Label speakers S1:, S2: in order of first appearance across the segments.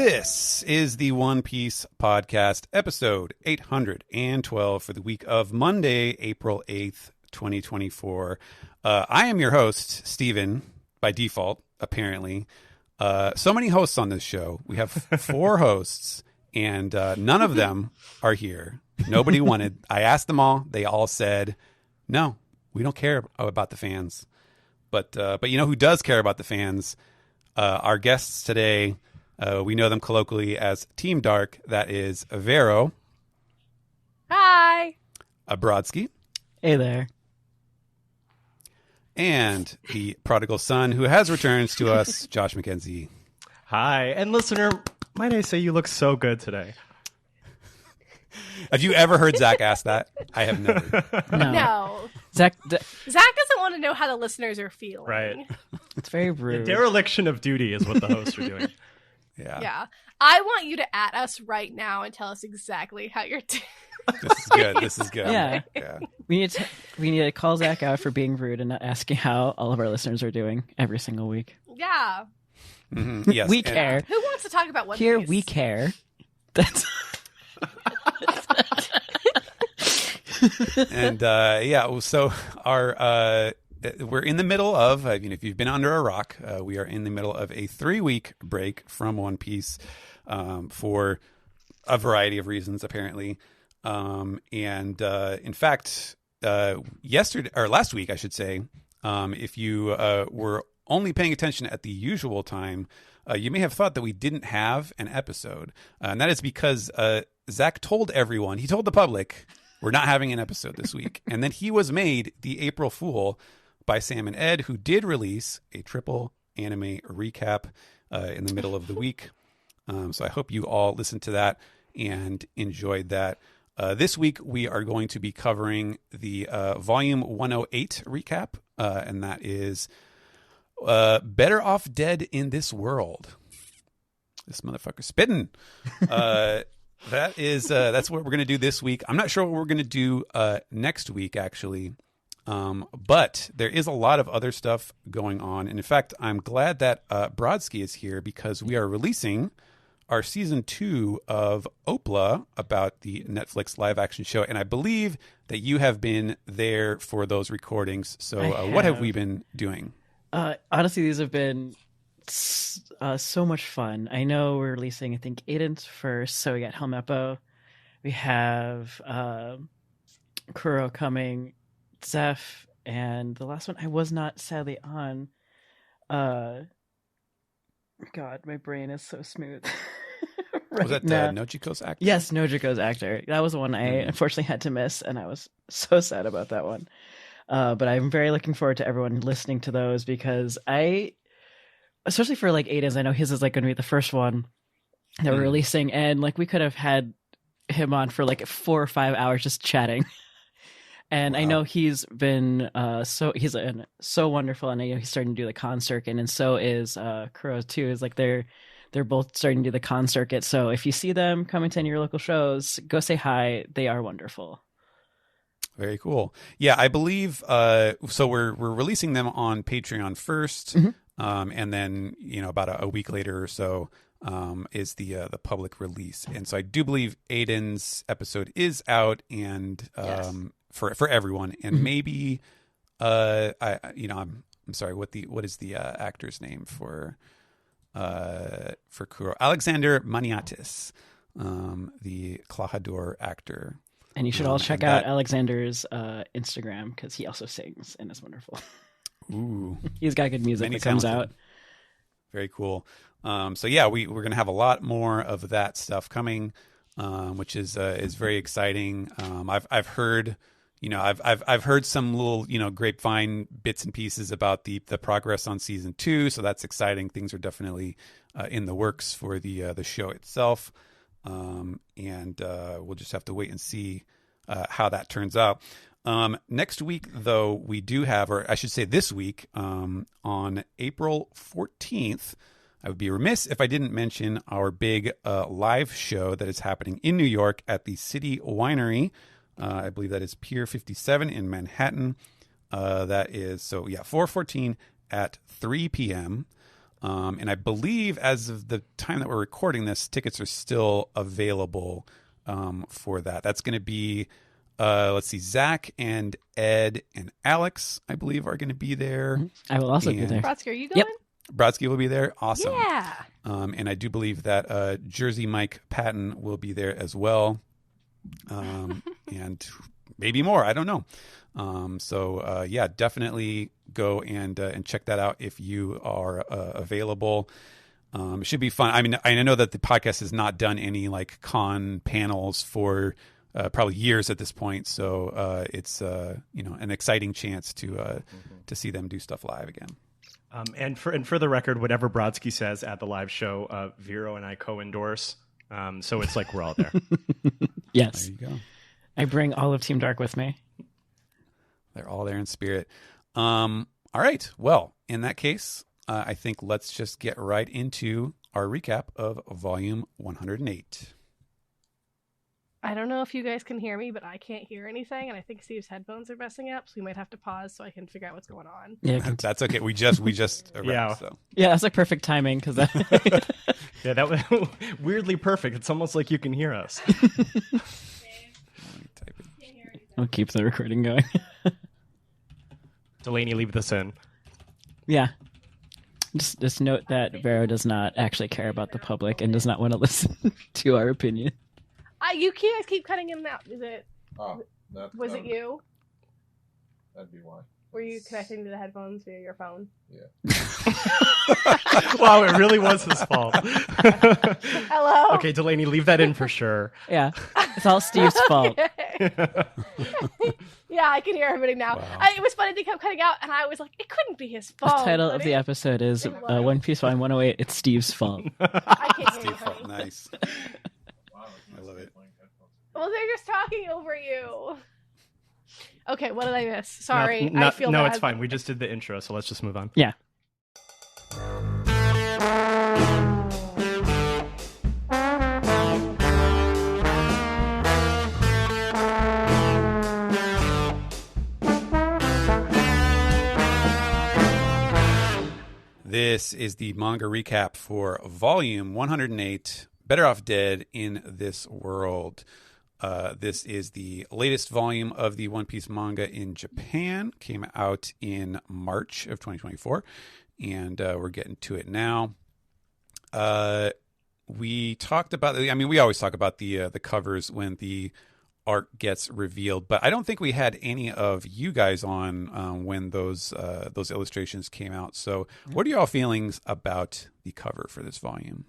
S1: This is the One Piece Podcast, episode 812 for the week of Monday, April 8th, 2024. I am your host, Steven, by default, apparently. So many hosts on this show. We have 4 hosts, and none of them are here. Nobody wanted. I asked them all. They all said, no, we don't care about the fans. But you know who does care about the fans? Our guests today. We know them colloquially as Team Dark. That is Vero.
S2: Hi.
S1: Brodsky.
S3: Hey there.
S1: And the prodigal son who has returned to us, Josh McKenzie.
S4: Hi. And listener, might I say you look so good today?
S1: Have you ever heard Zach ask that? I have never.
S2: No.
S3: Zach
S2: doesn't want to know how the listeners are feeling.
S4: Right.
S3: it's very rude.
S4: The dereliction of duty is what the hosts are doing.
S2: Yeah. I want you to at us right now and tell us exactly how you're doing.
S1: This is good.
S3: Yeah. We need to call Zach out for being rude and not asking how all of our listeners are doing every single week.
S2: Yeah.
S1: Mm-hmm. Yes.
S3: We care.
S2: Who wants to talk about One
S3: Here
S2: Piece?
S3: we care. That's
S1: And so our we're in the middle of, if you've been under a rock, we are in the middle of a 3-week break from One Piece for a variety of reasons, apparently. In fact, last week, I should say, if you were only paying attention at the usual time, you may have thought that we didn't have an episode. And that is because Zach told everyone, he told the public, we're not having an episode this week. And then he was made the April Fool by Sam and Ed, who did release a triple anime recap in the middle of the week. So I hope you all listened to that and enjoyed that. This week, we are going to be covering the Volume 108 recap, and that is Better Off Dead in This World. This motherfucker spitting. That's what we're going to do this week. I'm not sure what we're going to do next week, actually. But there is a lot of other stuff going on. And in fact, I'm glad that Brodsky is here because we are releasing our season 2 of Opla about the Netflix live action show. And I believe that you have been there for those recordings. So what have we been doing?
S3: honestly, these have been so much fun. I know we're releasing, I think, Aiden's first. So we got Helm Epo. We have Kuro coming, Zeph, and the last one I was not sadly on. God, my brain is so smooth.
S1: Was that Nojiko's actor?
S3: Yes, Nojiko's actor. That was the one I unfortunately had to miss, and I was so sad about that one. But I'm very looking forward to everyone listening to those because especially for like Aiden's, I know his is like going to be the first one that we're releasing, and like we could have had him on for like 4 or 5 hours just chatting. And wow. I know he's been so wonderful, and I know he's starting to do the con circuit, and so is Kuro too. Is like they're both starting to do the con circuit. So if you see them coming to any of your local shows, go say hi. They are wonderful.
S1: Very cool. Yeah, I believe so. We're releasing them on Patreon first, and then about a week later or so is the public release. And so I do believe Aiden's episode is out, and
S3: yes.
S1: for everyone, and maybe I'm sorry, what is the actor's name for Kuro? Alexander Maniatis, the Klahador actor.
S3: And you should all check out Alexander's Instagram because he also sings and is wonderful.
S1: Ooh,
S3: he's got good music that comes out.
S1: Very cool. So yeah, we're gonna have a lot more of that stuff coming, which is very exciting. I've heard. I've heard some little, grapevine bits and pieces about the progress on season 2, so that's exciting. Things are definitely in the works for the show itself, and we'll just have to wait and see how that turns out. Next week, though, we do have, or I should say this week, on April 14th, I would be remiss if I didn't mention our big live show that is happening in New York at the City Winery. I believe that is Pier 57 in Manhattan. That is, 4/14 at 3 p.m. And I believe as of the time that we're recording this, tickets are still available for that. That's going to be, let's see, Zach and Ed and Alex, I believe, are going to be there.
S3: I will also be there.
S2: Brodsky, are you going?
S3: Yep.
S1: Brodsky will be there. Awesome.
S2: Yeah.
S1: And I do believe that Jersey Mike Patton will be there as well. And maybe more. I don't know. So yeah, definitely go and check that out if you are available. It should be fun. I mean, I know that the podcast has not done any like con panels for probably years at this point. So it's an exciting chance to see them do stuff live again.
S4: And for the record, whatever Brodsky says at the live show, Vero and I co-endorse. So it's like we're all there.
S3: Yes.
S1: There you go.
S3: I bring all of Team Dark with me.
S1: They're all there in spirit. All right. Well, in that case, I think let's just get right into our recap of Volume 108.
S2: I don't know if you guys can hear me, but I can't hear anything, and I think Steve's headphones are messing up, so we might have to pause so I can figure out what's going on.
S3: Yeah,
S1: That's okay. We just arrived,
S4: Yeah.
S1: So.
S3: yeah, that's like perfect timing because that.
S4: Yeah, that was weirdly perfect. It's almost like you can hear us.
S3: I'll keep the recording going.
S4: Delaney, leave this in.
S3: Yeah. Just note that Vero does not actually care about the public and does not want to listen to our opinion.
S2: You guys keep cutting in and out. Is it?
S5: Oh,
S2: Was it you?
S5: That'd be why.
S2: Were you connecting to the headphones via your phone?
S5: Yeah.
S4: Wow, it really was his fault.
S2: Hello.
S4: Okay, Delaney, leave that in for sure.
S3: Yeah. It's all Steve's fault.
S2: Yeah, I can hear everybody now.
S1: Wow.
S2: It was funny, they kept cutting out, and I was like, it couldn't be his
S3: The
S2: fault.
S3: title
S2: but
S3: of the
S2: it-
S3: episode is
S2: it was.
S3: One Piece Volume 108. It's Steve's fault.
S2: I can't hear
S1: Steve,
S2: anybody.
S1: nice.
S5: Wow,
S1: I love it.
S2: Well, they're just talking over you. Okay, what did I miss? Sorry,
S4: No,
S2: I feel
S4: no,
S2: bad.
S4: it's fine. We just did the intro, so let's just move on.
S3: Yeah.
S1: This is the manga recap for Volume 108, Better Off Dead in This World. This is the latest volume of the One Piece manga in Japan. Came out in March of 2024, and we're getting to it now. We talked about, I mean, we always talk about the covers when the art gets revealed, but I don't think we had any of you guys on when those illustrations came out. So what are y'all feelings about the cover for this volume?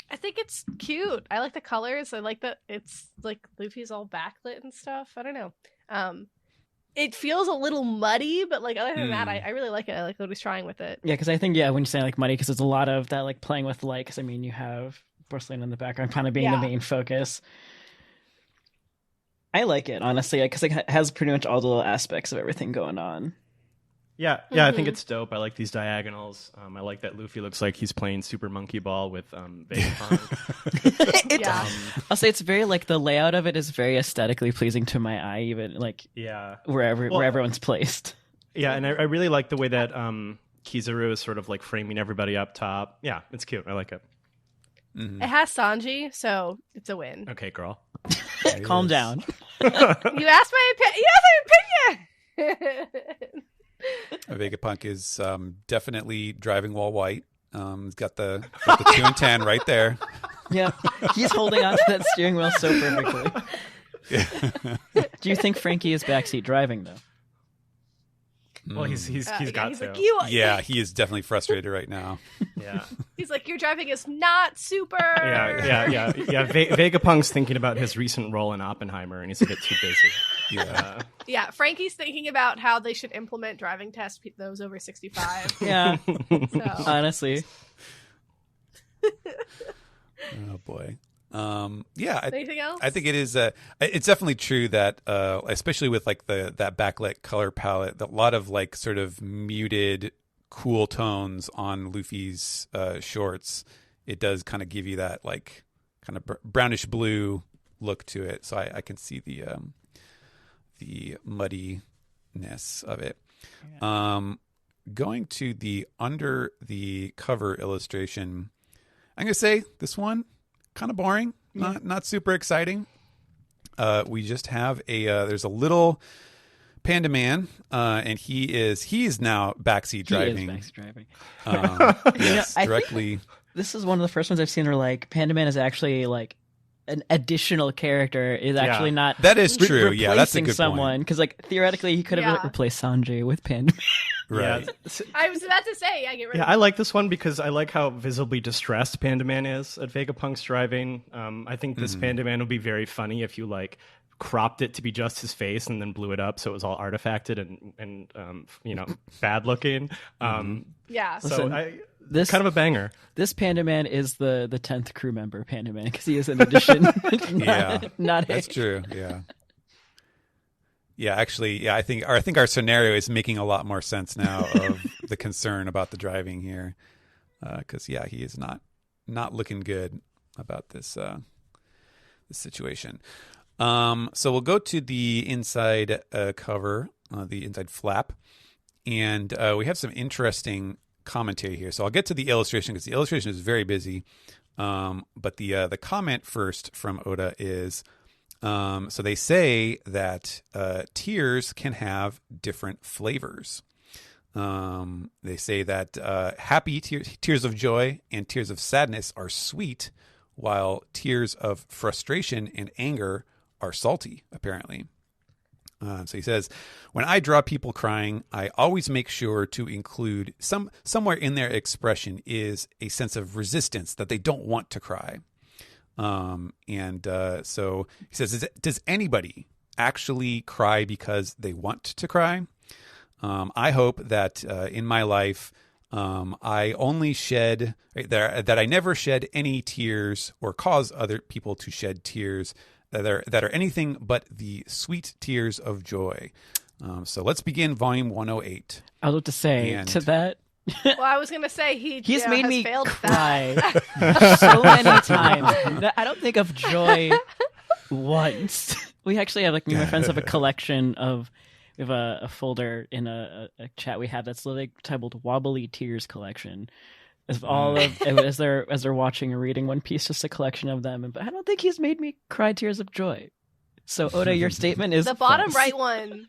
S2: I think it's cute. I like the colors. I like that it's like Luffy's all backlit and stuff. I don't know. It feels a little muddy, but like other than that, I really like it. I like what he's trying with it.
S3: Yeah, because I think, when you say like muddy, because there's a lot of that like playing with light, because I mean, you have porcelain in the background kind of being the main focus. I like it, honestly, because it has pretty much all the little aspects of everything going on.
S4: Yeah, I think it's dope. I like these diagonals. I like that Luffy looks like he's playing Super Monkey Ball with Vegapunk.
S3: I'll say it's very like the layout of it is very aesthetically pleasing to my eye, even like where everyone's placed.
S4: Yeah, and I really like the way that Kizaru is sort of like framing everybody up top. Yeah, it's cute. I like it.
S1: Mm-hmm.
S2: It has Sanji, so it's a win.
S4: Okay, girl.
S3: Calm down.
S2: You asked my opinion. You asked my opinion.
S1: Vegapunk is definitely driving while white. He's got the 2 and 10 right there.
S3: Yeah, he's holding on to that steering wheel so perfectly. Do you think Frankie is backseat driving though?
S4: Well, he's got
S2: he's
S4: to.
S2: like,
S1: Yeah, he is definitely frustrated right now.
S4: Yeah.
S2: He's like, your driving is not super.
S4: Yeah. Vegapunk's thinking about his recent role in Oppenheimer, and he's a bit too busy.
S1: Yeah.
S2: Yeah, Frankie's thinking about how they should implement driving tests those over 65.
S3: Yeah,
S2: So.
S3: honestly.
S1: Oh boy. Yeah.
S2: Anything else?
S1: I think it is. It's definitely true that, especially with like that backlit color palette, a lot of like sort of muted, cool tones on Luffy's shorts. It does kind of give you that like kind of brownish blue look to it. So I can see the muddiness of it. going to the under the cover illustration, I'm going to say this one kind of boring, not super exciting. We just have there's a little Panda Man, and he's now backseat driving.
S3: He is backseat driving.
S1: Yes, directly.
S3: This is one of the first ones I've seen where like Panda Man is actually like an additional character, is actually not.
S1: That is true. Yeah, that's a good
S3: someone because like theoretically he could have replaced Sanjay with Panda Man.
S1: Right.
S2: Yeah. I was about to say, get rid of
S4: I like this one because I like how visibly distressed Panda Man is at Vegapunk's driving. I think this Panda Man would be very funny if you like cropped it to be just his face and then blew it up so it was all artifacted and bad looking.
S2: Yeah.
S4: So
S3: Listen,
S4: this kind of a banger.
S3: This Panda Man is the 10th crew member Panda Man because he is an addition.
S1: That's true. Yeah. Yeah, actually, yeah, I think our scenario is making a lot more sense now of the concern about the driving here, because he is not looking good about this situation. So we'll go to the inside cover, the inside flap, and we have some interesting commentary here. So I'll get to the illustration because the illustration is very busy, but the comment first from Oda is. So they say that tears can have different flavors. They say that happy tears of joy and tears of sadness are sweet, while tears of frustration and anger are salty, apparently. So he says, when I draw people crying, I always make sure to include somewhere in their expression is a sense of resistance that they don't want to cry. So he says, does anybody actually cry because they want to cry? I hope that in my life, I only shed that I never shed any tears or cause other people to shed tears that are anything but the sweet tears of joy. So let's begin volume 108.
S3: I was about to say to that.
S2: Well, I was gonna say he's
S3: made me
S2: failed
S3: cry so many times. I don't think of joy once. We actually have me and my friends have a collection of. We have a folder in a chat we have that's literally titled "Wobbly Tears Collection." Of all of as they're watching or reading One Piece, just a collection of them. But I don't think he's made me cry tears of joy. So Oda, your statement is
S2: the bottom
S3: false.
S2: right one.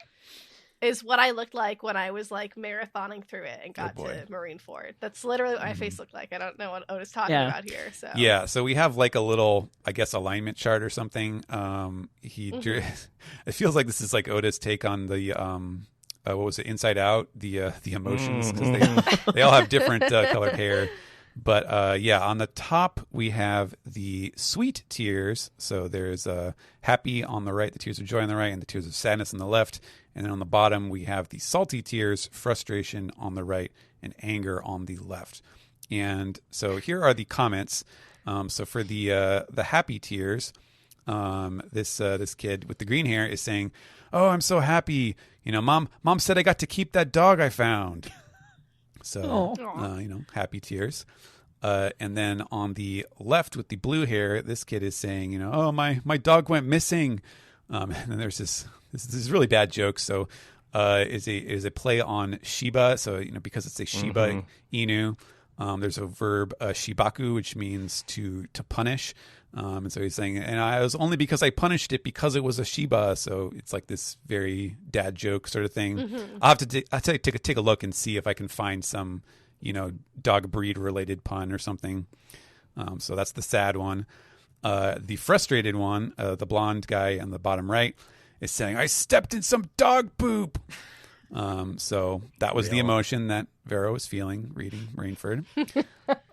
S2: Is what I looked like when I was like marathoning through it and got to Marineford. That's literally what my face looked like. I don't know what Oda's talking about here. So
S1: so we have like a little, I guess, alignment chart or something. It feels like this is like Oda's take on the what was it, Inside Out, the emotions, because they all have different colored hair. But on the top we have the sweet tears. So there's happy on the right, the tears of joy on the right, and the tears of sadness on the left. And then on the bottom we have the salty tears, frustration on the right, and anger on the left. And so here are the comments. So for the happy tears, this kid with the green hair is saying, "Oh, I'm so happy! Mom said I got to keep that dog I found." So, happy tears. And then on the left with the blue hair, this kid is saying, "Oh, my dog went missing." And then there's this is really bad joke. So, is a play on Shiba. So, because it's a Shiba Inu, there's a verb shibaku, which means to punish. And so he's saying, and I was only because I punished it because it was a Shiba. So it's like this very dad joke sort of thing. I'll have to take a look and see if I can find some, dog breed related pun or something. So that's the sad one. The frustrated one, the blonde guy on the bottom right, is saying, "I stepped in some dog poop." So that was the emotion that Vero was feeling reading Rainford.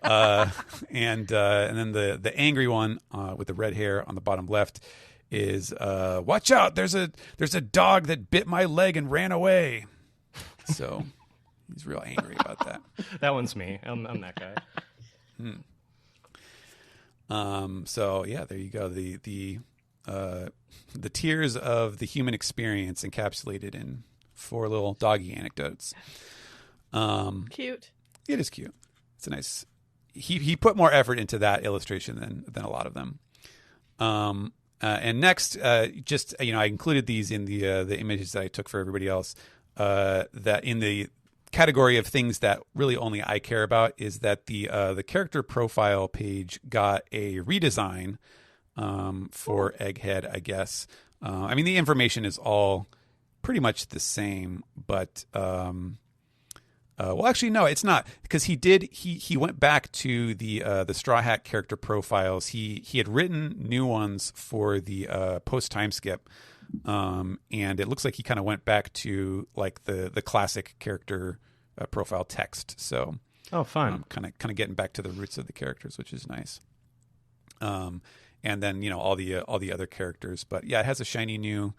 S1: And then the angry one with the red hair on the bottom left is "Watch out! There's a dog that bit my leg and ran away." So he's real angry about that.
S4: That one's me. I'm that guy.
S1: So yeah, there you go. The tears of the human experience encapsulated in 4 little doggy anecdotes.
S2: Cute.
S1: It is cute. It's a nice. He put more effort into that illustration than a lot of them. And next, I included these in the images that I took for everybody else. That in the category of things that really only I care about is that the character profile page got a redesign for Egghead, I guess. I mean, the information is all pretty much the same, but well, actually, no, it's not, because he went back to the Straw Hat character profiles. He had written new ones for the post time skip, and it looks like he kind of went back to like the classic character profile text. So,
S4: fun.
S1: Kind of getting back to the roots of the characters, which is nice. And then, you know, all the other characters, but yeah, it has a shiny new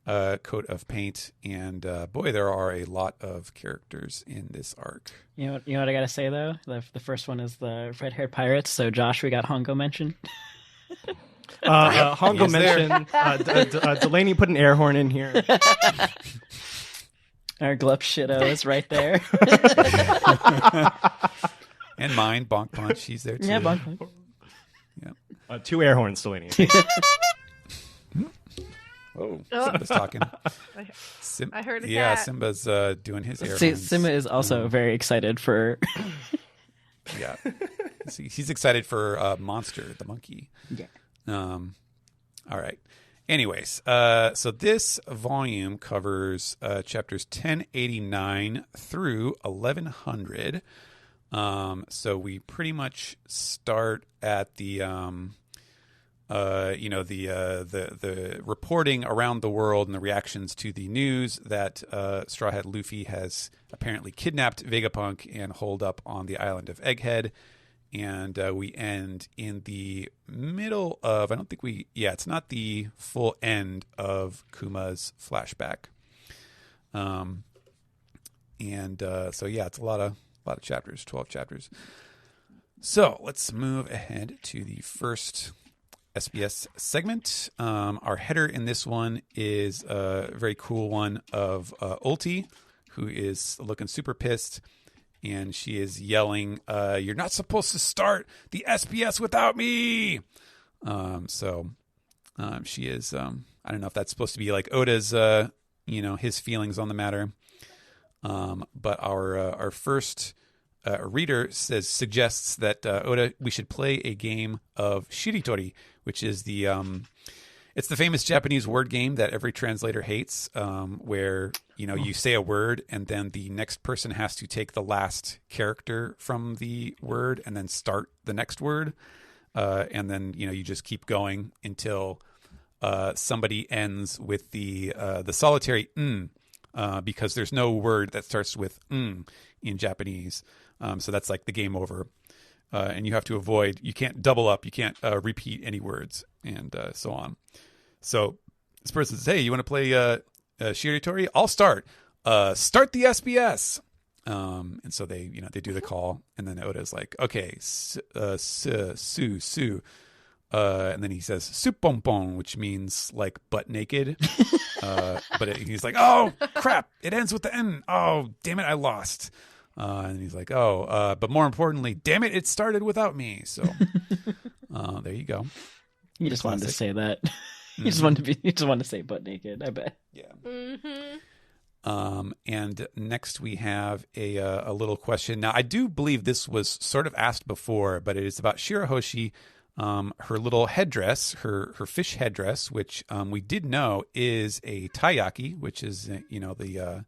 S1: coat of paint, and boy, there are a lot of characters in this arc.
S3: You know what I gotta say though? The first one is the red-haired pirates. So Josh, we got Hongo mentioned.
S4: Hongo mentioned. Delaney put an air horn in here.
S3: Our Glup Shido is right there.
S1: And mine, Bonk Punch, he's there too.
S3: Yeah, Bonk Punch.
S1: Yeah.
S4: 2 air horns, Delaney.
S1: Oh, Simba's talking.
S2: I heard a
S1: yeah,
S2: cat.
S1: Simba's doing his air
S3: See,
S1: horns.
S3: Simba is also very excited for.
S1: Yeah, he's excited for Monster the monkey.
S3: Yeah.
S1: All right. Anyways, so this volume covers chapters 1089 through 1100. So we pretty much start at the the reporting around the world and the reactions to the news that Straw Hat Luffy has apparently kidnapped Vegapunk and holed up on the island of Egghead. And we end in the middle of, it's not the full end of Kuma's flashback. So yeah, it's a lot of chapters, 12 chapters. So let's move ahead to the first SBS segment. Our header in this one is a very cool one of Ulti, who is looking super pissed. And she is yelling, "You're not supposed to start the SBS without me." She is. I don't know if that's supposed to be like Oda's, his feelings on the matter. But our first reader suggests that Oda, we should play a game of shiritori, which is it's the famous Japanese word game that every translator hates, where you say a word and then the next person has to take the last character from the word and then start the next word, and then you just keep going until somebody ends with the solitary because there's no word that starts with in Japanese, so that's like the game over, and you have to avoid. You can't double up. You can't repeat any words, and so on. So this person says, "Hey, you want to play shiritori? I'll start. Start the SBS." And so they do the call, and then Oda's like, "Okay, su," and then he says "suppompon," which means like butt naked. But he's like, "Oh crap! It ends with the N. Oh damn it! I lost." And he's like, "Oh, but more importantly, damn it! It started without me." So there you go.
S3: You just wanted to say that. You just wanted to say butt naked, I bet.
S1: Yeah.
S2: Mm-hmm.
S1: And next we have a little question. Now, I do believe this was sort of asked before, but it is about Shirahoshi, her little headdress, her fish headdress, which we did know is a taiyaki, which is the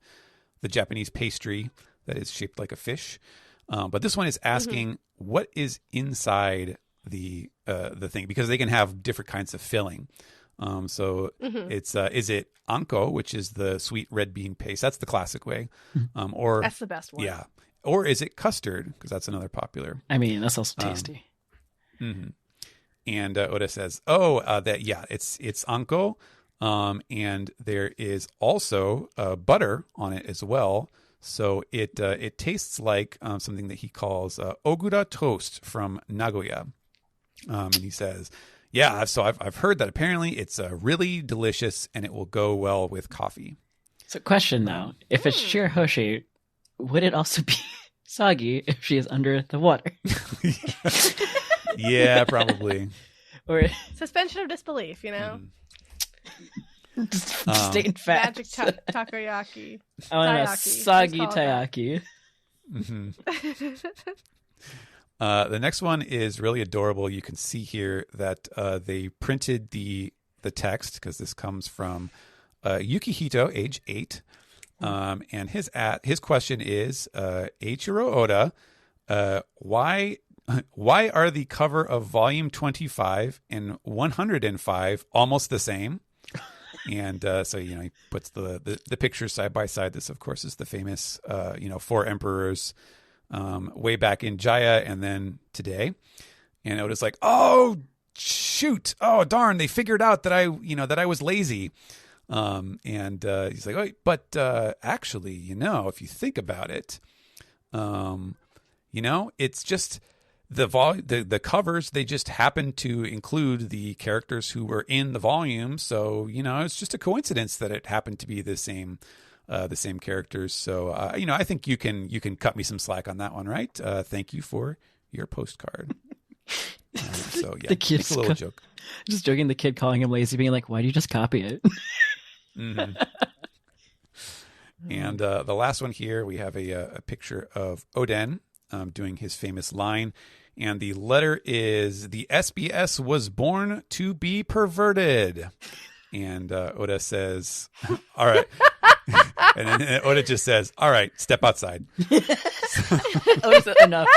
S1: Japanese pastry that is shaped like a fish. But this one is asking what is inside the thing, because they can have different kinds of filling. It's is it anko, which is the sweet red bean paste? That's the classic way. Or
S2: That's the best one.
S1: Yeah. Or is it custard? Because that's another popular.
S3: I mean, that's also tasty.
S1: And Oda says, it's anko. And there is also butter on it as well. So it tastes like something that he calls ogura toast from Nagoya. And he says, yeah, so I've heard that apparently it's really delicious and it will go well with coffee.
S3: So question though, if it's Shirahoshi, would it also be soggy if she is under the water?
S1: Yeah, probably.
S3: Or
S2: Suspension of disbelief,
S3: Just stating facts.
S2: Magic takoyaki.
S3: I want to
S2: Taiyaki.
S3: soggy
S2: Let's call it
S3: taiyaki.
S1: The next one is really adorable. You can see here that they printed the text because this comes from Yukihito, age 8. And his question is, Eiichiro Oda, why are the cover of volume 25 and 105 almost the same? And so he puts the pictures side by side. This, of course, is the famous 4 emperors way back in Jaya and then today. And Oda's like, oh shoot, oh darn, they figured out that I was lazy. And he's like, oh, but actually, if you think about it, it's just the covers, they just happen to include the characters who were in the volume. So, it's just a coincidence that it happened to be the same characters. So, I think you can cut me some slack on that one, right? Thank you for your postcard. So yeah,
S3: The kid's
S1: it's a little joke.
S3: Just joking, the kid calling him lazy, being like, why do you just copy it?
S1: Mm-hmm. And the last one here, we have a picture of Oden doing his famous line. And the letter is, the SBS was born to be perverted. And Oda says, all right. And then Oda just says, all right, step outside.
S3: Oda said, enough.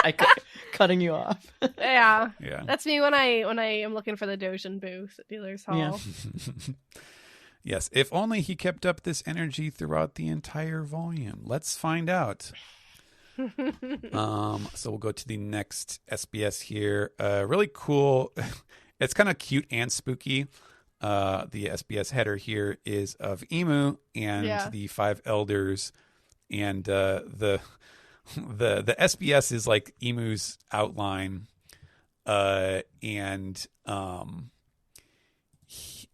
S3: Cutting you off.
S2: Yeah.
S1: Yeah.
S2: That's me when I am looking for the Dojin booth at Dealer's Hall.
S3: Yeah.
S1: Yes, if only he kept up this energy throughout the entire volume. Let's find out. So we'll go to the next SBS here. Really cool. It's kind of cute and spooky. The SBS header here is of Emu and the 5 elders, and the SBS is like Emu's outline, and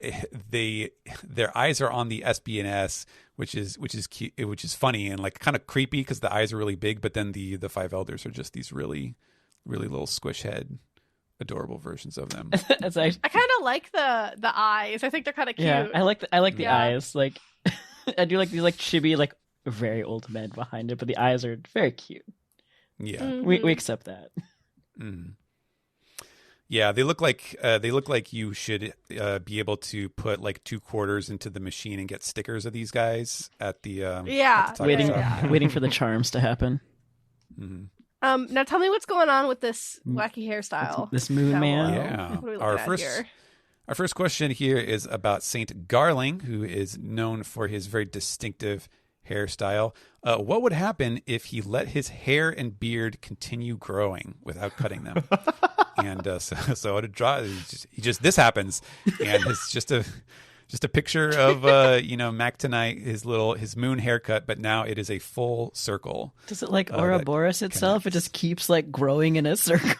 S1: their eyes are on the SB&S, which is cute, which is funny and like kind of creepy because the eyes are really big, but then the 5 elders are just these really little squish head, adorable versions of them.
S3: It's like,
S2: I kind of like the eyes. I think they're kind of cute.
S3: yeah, I like the
S2: Yeah.
S3: eyes. Like, I do like these like chibi, like very old men behind it, but the eyes are very cute.
S1: Yeah.
S2: Mhm.
S3: We accept that.
S1: Mm. Yeah, they look like you should be able to put like 2 quarters into the machine and get stickers of these guys at the
S2: Yeah.
S1: at the taco
S3: Waiting,
S1: shop.
S3: waiting for the charms to happen.
S1: Mhm.
S2: Now tell me what's going on with this wacky hairstyle.
S3: This moon
S2: Down
S3: man.
S2: below.
S1: Yeah.
S2: What are we looking
S1: Our
S2: at
S1: first
S2: here?
S1: Our first question here is about Saint Garling, who is known for his very distinctive hairstyle. What would happen if he let his hair and beard continue growing without cutting them? And so to draw, this happens, and it's just a picture of Mac tonight, his moon haircut, but now it is a full circle.
S3: Does it like
S1: that
S3: Ouroboros itself? It just keeps like growing in a circle.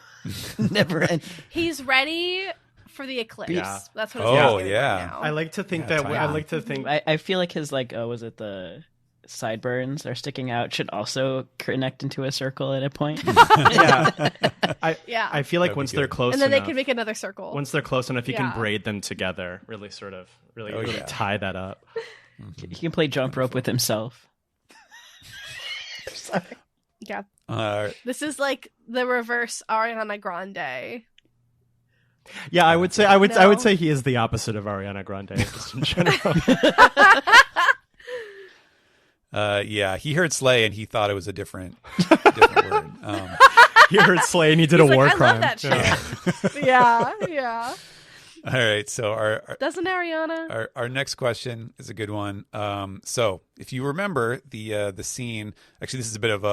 S3: Never end.
S2: He's ready for the eclipse.
S4: Yeah.
S2: That's what
S1: Oh,
S2: it's doing
S1: yeah.
S2: right now.
S4: I like to think
S1: Yeah,
S4: that.
S1: tie
S4: I
S1: on.
S4: like to think.
S3: I feel like his like was it the sideburns are sticking out should also connect into a circle at a point.
S4: Yeah,
S2: Yeah.
S4: I feel like
S1: That'd be
S4: once they're
S1: good.
S4: close
S2: and then they
S4: enough,
S2: can make another circle.
S4: once they're close enough, you
S2: Yeah.
S4: can braid them together. Really, sort of, really
S1: Oh, yeah.
S4: tie that up.
S3: He can play jump rope with himself. Sorry.
S2: Yeah.
S1: Uh,
S2: This is like the reverse Ariana Grande.
S4: Yeah, I would say
S2: No.
S4: say he is the opposite of Ariana Grande just in general.
S1: yeah, he heard Slay and he thought it was a different word.
S4: He heard Slay and he did
S2: He's
S4: a
S2: like,
S4: war
S2: I
S4: crime.
S2: love that shit. Yeah.
S1: All right, so
S2: Doesn't Ariana?
S1: our next question is a good one. So if you remember the scene, actually this is a bit of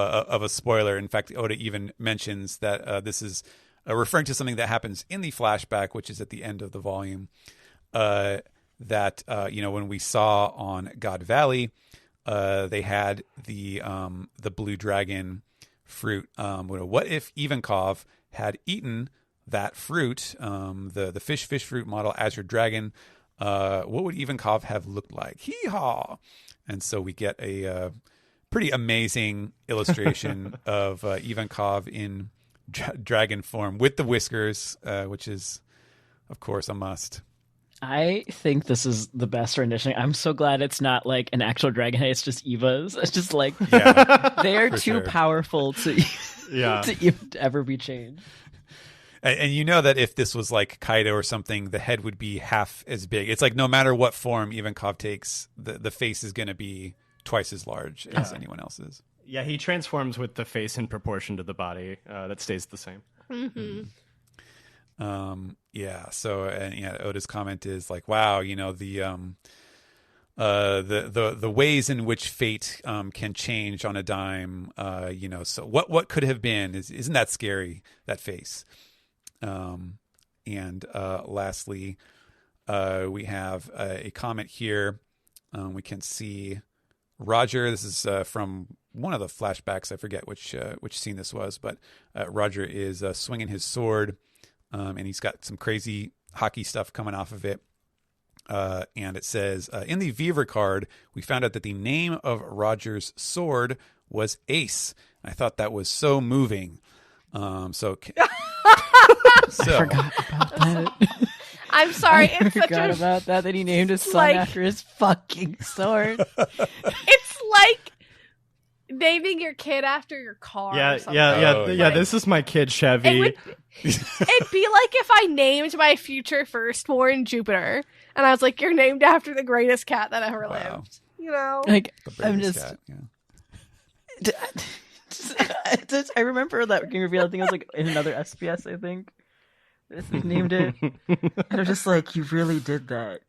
S1: a spoiler. In fact, Oda even mentions that this is referring to something that happens in the flashback, which is at the end of the volume. That when we saw on God Valley, they had the blue dragon fruit. What if Ivankov had eaten that fruit, the fish fruit model Azure Dragon? What would Ivankov have looked like? Hee-haw! And so we get a pretty amazing illustration of Ivankov in dragon form with the whiskers, which is, of course, a must.
S3: I think this is the best rendition. I'm so glad it's not like an actual dragon head. It's just Eva's. It's just like they are
S1: for
S3: too
S1: sure.
S3: powerful to to even ever be changed.
S1: And you know that if this was like Kaido or something, the head would be half as big. It's like no matter what form Ivankov takes, the face is going to be twice as large as anyone else's.
S4: Yeah, he transforms with the face in proportion to the body. That stays the same.
S2: Mm-hmm.
S1: So Oda's comment is like, wow, the ways in which fate can change on a dime, so what could have been isn't that scary, that face. Lastly, we have a comment here. We can see Roger. This is from one of the flashbacks. I forget which scene this was, but Roger is swinging his sword. And he's got some crazy hockey stuff coming off of it. And it says, in the Viva card, we found out that the name of Roger's sword was Ace. I thought that was so moving.
S3: I forgot about that.
S2: I'm sorry.
S3: I
S2: It's such
S3: forgot
S2: a.
S3: about that he named his son
S2: like-
S3: after his fucking sword.
S2: It's like naming your kid after your car. or
S4: Yeah,
S2: something.
S1: Oh, yeah.
S4: This is my kid Chevy.
S2: It'd be like if I named my future firstborn Jupiter, and I was like, "You're named after the greatest cat that ever
S1: Wow.
S2: lived." You know,
S3: Like
S1: The
S3: I'm
S1: biggest
S3: just.
S1: cat,
S3: I remember that getting revealed. I think it was like in another SPS. I think this is named it. And I'm just like, you really did that.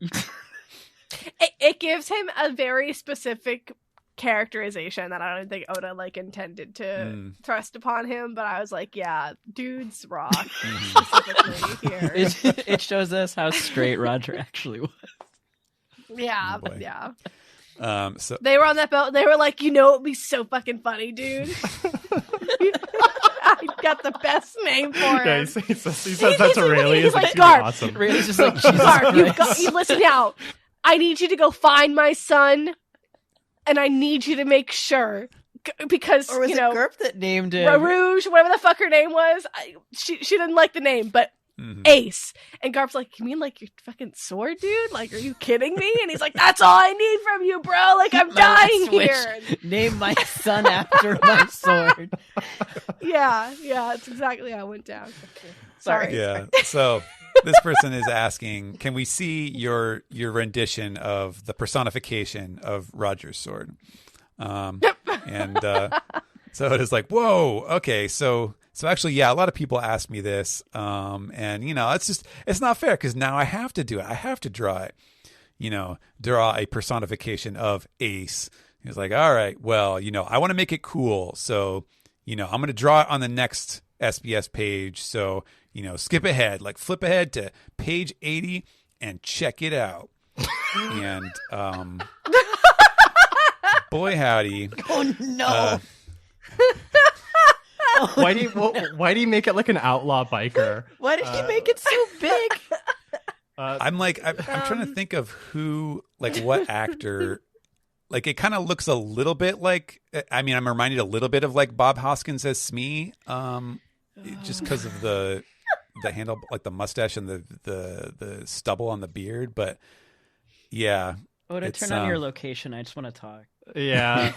S2: it gives him a very specific characterization that I don't think Oda like intended to thrust upon him. But I was like, yeah, dudes rock specifically here.
S3: It shows us how straight Roger actually was.
S2: Yeah,
S1: Oh, boy.
S2: yeah.
S1: So
S2: They were on that boat. They were like, it would be so fucking funny, dude. I got the best name for him.
S4: Yeah, he says that to Rayleigh.
S2: He's
S4: He's like,
S2: like,
S4: she'd be
S2: Garp.
S4: awesome.
S3: Rayleigh's just like, Jesus
S2: Garp,
S3: Christ.
S2: you listen now. I need you to go find my son, and I need you to make sure because
S3: Or was it Gerp that named him?
S2: Rouge, whatever the fuck her name was. She didn't like the name, but Ace. And Garp's like, you mean like your fucking sword, dude? Like, are you kidding me? And he's like, that's all I need from you, bro. Like, I'm dying here.
S3: Name my son after my sword.
S2: Yeah, it's exactly how it went down. Sorry.
S1: yeah. So this person is asking, can we see your rendition of the personification of Roger's sword? So it is like, whoa, okay, so actually, yeah, a lot of people ask me this, and it's not fair because now I have to do it. I have to draw it, draw a personification of Ace. He's like, all right, well, I want to make it cool, so I'm going to draw it on the next SBS page. So skip ahead, like flip ahead to page 80 and check it out. And boy howdy.
S3: Oh no.
S4: Why do you make it like an outlaw biker?
S3: Why did he make it so big?
S1: I'm trying to think of who, like, what actor. Like, it kind of looks a little bit like. I mean, I'm reminded a little bit of like Bob Hoskins as Smee, just because of the handle, like the mustache and the stubble on the beard. But yeah,
S3: Oda, turn on your location. I just want to talk.
S4: Yeah.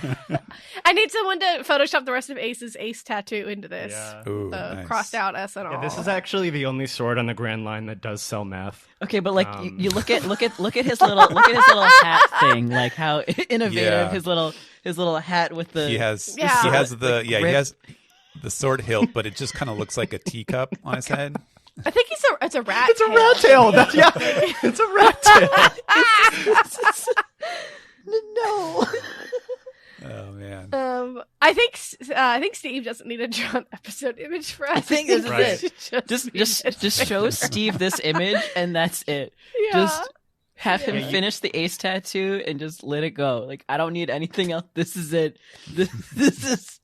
S2: I need someone to Photoshop the rest of Ace's Ace tattoo into this.
S4: Yeah.
S1: Ooh,
S2: The
S1: nice.
S2: crossed out S and all.
S4: Yeah, this is actually the only sword on the Grand Line that does sell meth.
S3: Okay, but like you look at his little hat thing, like how innovative
S1: Yeah.
S3: his little hat with the
S1: He has
S2: Yeah.
S1: he has the sword hilt, but it just kind of looks like a teacup on his head.
S2: I think it's a rat.
S4: It's a rat tail. It's a rat tail.
S3: no.
S1: Oh man.
S2: I think Steve doesn't need a drawn episode image for us.
S3: I think this is
S4: Right.
S3: it. Just show Steve this image and that's it.
S2: Yeah.
S3: Just have him finish the Ace tattoo and just let it go. Like I don't need anything else. This is it. This is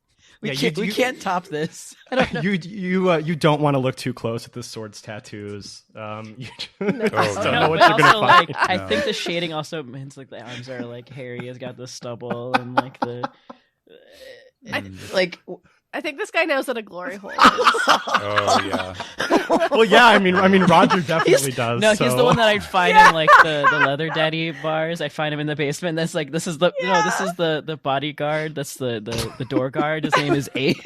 S3: we can't top this. I don't know.
S4: You don't want to look too close at the sword's tattoos. You just don't know
S3: No,
S4: what
S3: but
S4: you're gonna
S3: also,
S4: find.
S3: like, I think the shading also means like the arms are like hairy, has got the stubble and like the
S2: I think this guy knows what a glory hole is.
S1: Oh yeah.
S4: Well, yeah, I mean, Roger definitely does.
S3: No,
S4: so.
S3: he's the one that I'd find in like the leather daddy bars. I find him in the basement. That's like this is the the bodyguard. That's the door guard. His name is Ace.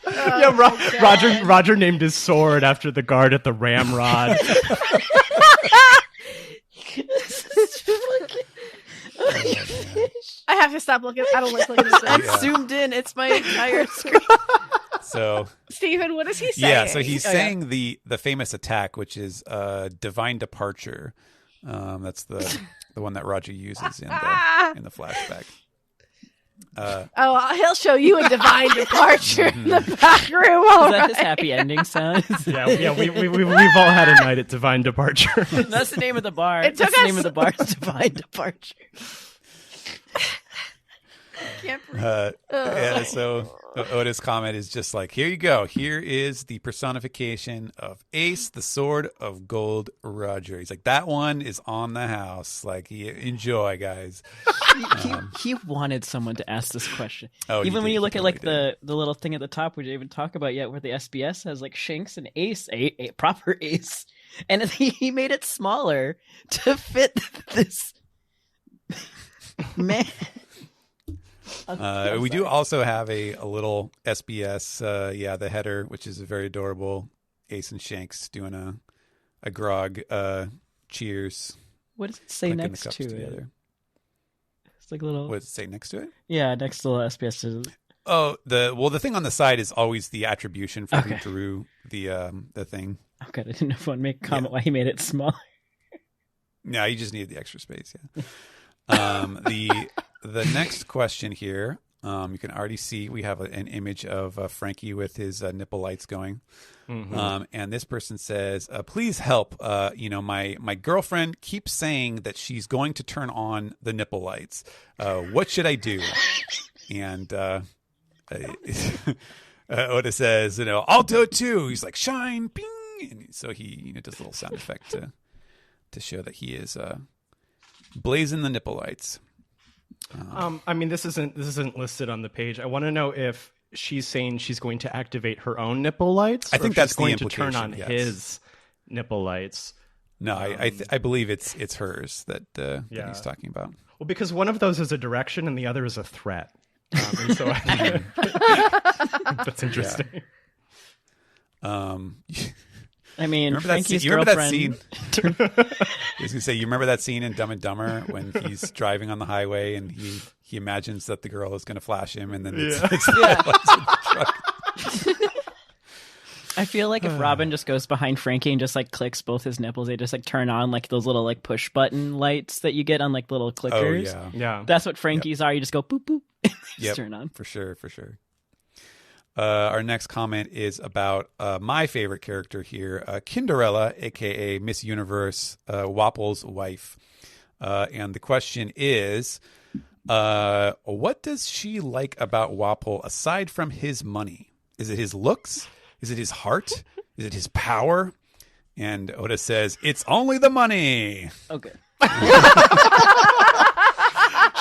S4: Yeah, Roger named his sword after the guard at the ramrod.
S2: I have to stop looking. I don't like looking at
S3: I'm
S2: this.
S3: zoomed in. It's my entire screen.
S1: So
S2: Steven, what is he saying?
S1: yeah, so he's saying the famous attack, which is divine departure. That's the one that Roger uses in the flashback.
S2: He'll show you a divine departure in the back room. All
S3: Is that
S2: right.
S3: his happy ending sound?
S4: Yeah, we've all had a night at Divine Departure.
S3: That's the name of the bar.
S2: It took
S3: That's the
S2: us-
S3: name of the bar. Is Divine Departure.
S2: Can't breathe.
S1: Yeah, so Oda's comment is just like, here you go. Here is the personification of Ace, the Sword of Gold Roger. He's like, that one is on the house. Like, enjoy, guys.
S3: He wanted someone to ask this question.
S1: Oh, he
S3: Even when
S1: did,
S3: you
S1: he
S3: look at like
S1: totally
S3: the little thing at the top, we didn't even talk about yet, where the SBS has like Shanks and Ace, a proper Ace, and he made it smaller to fit this man.
S1: We do also have a little SBS, the header, which is very adorable. Ace and Shanks doing a grog cheers.
S3: What does it say
S1: clinking the
S3: next
S1: cups
S3: to it?
S1: together.
S3: It's like a little.
S1: What does it say next to it?
S3: Yeah, next to the SBS.
S1: Oh, the thing on the side is always the attribution for
S3: Okay.
S1: who drew the thing.
S3: Okay, I didn't know if I would make a comment why he made it smaller.
S1: No, you just needed the extra space. Yeah. The next question here, you can already see we have an image of Frankie with his nipple lights going.
S4: Mm-hmm.
S1: And this person says, please help. My girlfriend keeps saying that she's going to turn on the nipple lights. What should I do? And Oda says, I'll do it too. He's like, shine, ping. And so he does a little sound effect to show that he is blazing the nipple lights.
S4: I mean, this isn't listed on the page. I want to know if she's saying she's going to activate her own nipple lights.
S1: I
S4: or
S1: think
S4: if
S1: that's
S4: she's
S1: the
S4: going to turn on
S1: implication, yes.
S4: his nipple lights.
S1: No, I believe it's hers that
S4: Yeah.
S1: he's talking about.
S4: Well, because one of those is a direction and the other is a threat. And so that's interesting.
S3: I mean,
S1: Remember that scene?
S3: Frankie's
S1: You remember that
S3: girlfriend.
S1: scene? I was gonna say, you remember that scene in Dumb and Dumber when he's driving on the highway and he imagines that the girl is going to flash him, and then it's
S3: Yeah.
S1: lights in the truck.
S3: I feel like if Robin just goes behind Frankie and just like clicks both his nipples, they just like turn on like those little like push button lights that you get on like little
S1: Oh
S3: clickers.
S1: yeah,
S4: Yeah.
S3: That's what Frankie's are. You just go boop boop, just
S1: Yep.
S3: turn on.
S1: for sure. Our next comment is about my favorite character here, Kinderella, aka Miss Universe, Wapple's wife. And the question is, what does she like about Wapple aside from his money? Is it his looks? Is it his heart? Is it his power? And Oda says, it's only the money.
S3: Okay.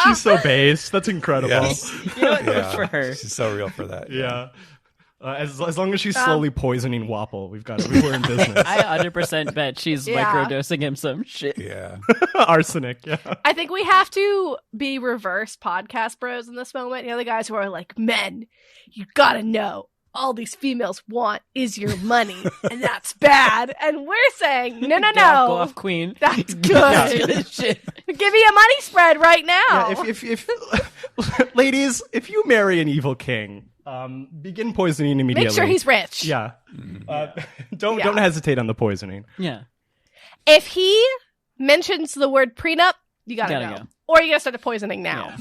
S4: She's so based. That's incredible.
S1: Yes.
S3: You know what? Good for her.
S1: She's so real for that.
S4: Yeah. As long as she's slowly poisoning Wapple, we're in business.
S3: I 100% bet she's
S2: Yeah.
S3: microdosing him some shit.
S1: Yeah.
S4: Arsenic. Yeah.
S2: I think we have to be reverse podcast bros in this moment. The guys who are like, men, you gotta know, all these females want is your money, and that's bad. And we're saying, no,
S3: Go off,
S2: no,
S3: Queen.
S2: that's good.
S3: Good shit.
S2: Give me a money spread right now.
S4: Yeah, if ladies, if you marry an evil king, begin poisoning immediately.
S2: Make sure he's rich.
S4: Yeah. Don't hesitate on the poisoning.
S3: Yeah.
S2: If he mentions the word prenup, you gotta,
S3: Gotta
S2: go.
S3: go.
S2: Or you gotta start to poisoning now.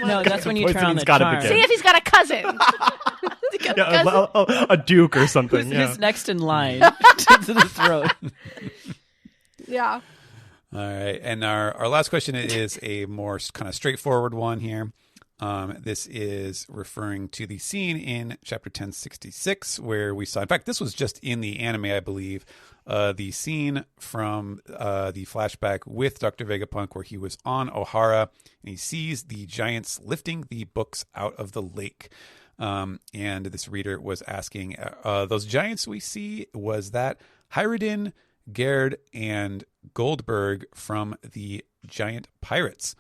S3: No, that's when you turn on
S4: Poisoning's
S3: the
S4: gotta
S3: charm.
S4: begin.
S2: See if he's got a cousin. He's got a cousin.
S4: A duke or something.
S3: Who's next in line to the throat?
S2: Yeah.
S1: All right. And our last question is a more kind of straightforward one here. This is referring to the scene in chapter 1066 where we saw, in fact, this was just in the anime, I believe, the scene from the flashback with Dr. Vegapunk where he was on Ohara and he sees the giants lifting the books out of the lake. And this reader was asking, those giants we see, was that Hyrodin, Gerd, and Goldberg from the Giant Pirates?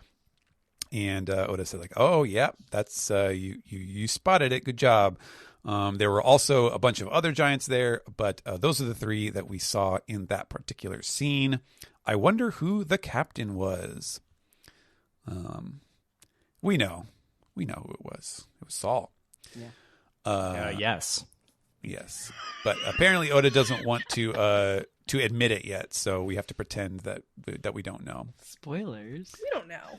S1: And Oda said, like, oh, yeah, that's you spotted it. Good job. There were also a bunch of other giants there, but those are the three that we saw in that particular scene. I wonder who the captain was. We know who it was. It was Saul.
S4: Yeah. Yes.
S1: Yes, but apparently Oda doesn't want to admit it yet, so we have to pretend that we don't know.
S3: Spoilers.
S2: We don't know.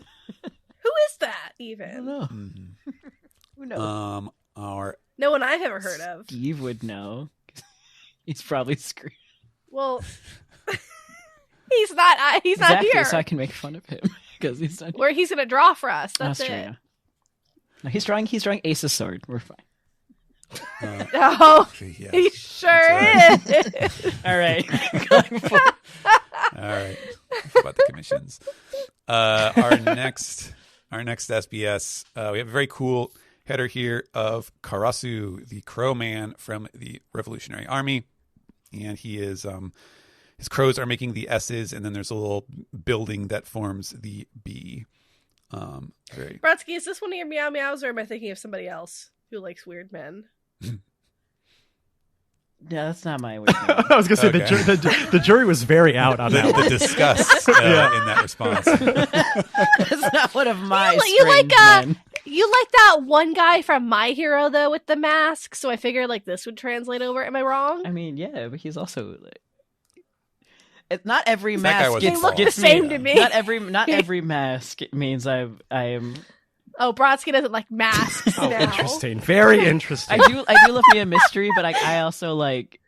S2: Who is that
S3: I
S2: even?
S3: don't know.
S1: Mm-hmm.
S3: Who knows?
S2: No one I've ever heard of.
S3: Steve would know. He's probably screwed.
S2: Well, he's not. He's not
S3: Exactly,
S2: here.
S3: so I can make fun of him because he's not.
S2: Where he's gonna draw for us. That's
S3: True.
S2: it.
S3: Yeah. No, he's drawing Ace's sword. We're fine.
S2: Oh,
S1: Yes.
S2: he sure is.
S3: All right.
S1: All right. Enough about the commissions. Our next SBS, we have a very cool header here of Karasu, the crow man from the Revolutionary Army, and he is his crows are making the S's, and then there's a little building that forms the B. Very.
S2: Brodsky, is this one of your meow meows, or am I thinking of somebody else who likes weird men?
S3: Yeah, that's not my weird name.
S4: I was going to say
S1: Okay.
S4: the jury was very out on that
S1: The
S4: one.
S1: disgust in that response.
S3: That's not one of my.
S2: You like
S3: strange men.
S2: You like that one guy from My Hero though with the mask, so I figured like this would translate over. Am I wrong?
S3: I mean, yeah, but he's also like. Not every
S1: That guy
S3: mask
S1: wasn't
S2: They
S3: gets,
S2: look the
S3: gets
S2: same to me.
S3: Not every mask means I am.
S2: Oh, Brodsky doesn't like masks
S4: Oh,
S2: now.
S4: interesting. Very interesting.
S3: I do love me a mystery, but I also like.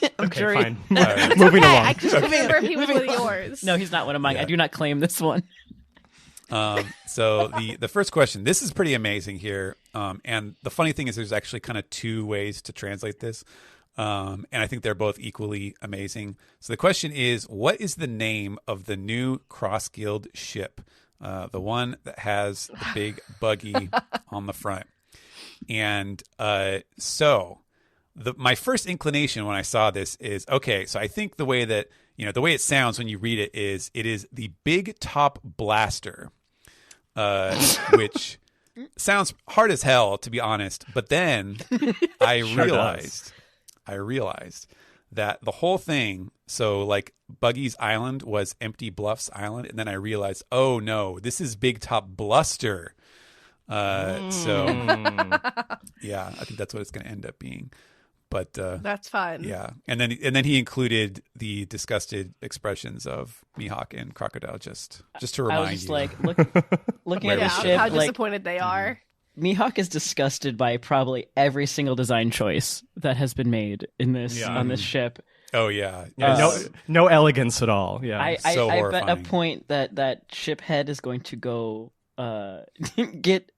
S3: I'm
S4: Okay,
S3: sure
S4: fine.
S2: It's
S4: Moving
S2: okay.
S4: along.
S2: I just remember if he was one of yours.
S3: No, he's not one of mine.
S1: Yeah.
S3: I do not claim this one.
S1: So the first question, this is pretty amazing here. And the funny thing is there's actually kind of two ways to translate this. And I think they're both equally amazing. So the question is, what is the name of the new Cross Guild ship? The one that has the big buggy on the front. And so my first inclination when I saw this is, okay, so I think the way that, the way it sounds when you read it is the Big Top Blaster, which sounds hard as hell, to be honest. But then I realized that the whole thing, so like Buggy's Island was Empty Bluffs Island, and then I realized, oh no, this is Big Top Bluster. So yeah, I think that's what it's going to end up being. But
S2: That's fun.
S1: yeah, and then he included the disgusted expressions of Mihawk and Crocodile just to remind
S3: I was just
S1: you.
S3: like, looking at
S1: Where
S3: the
S1: we
S3: ship,
S2: how
S3: like
S2: disappointed they are.
S3: Mihawk is disgusted by probably every single design choice that has been made in this on this ship.
S1: Oh yeah,
S4: Yeah, no elegance at all. Yeah.
S3: I
S1: so
S3: bet a
S1: horrifying.
S3: point that ship head is going to go get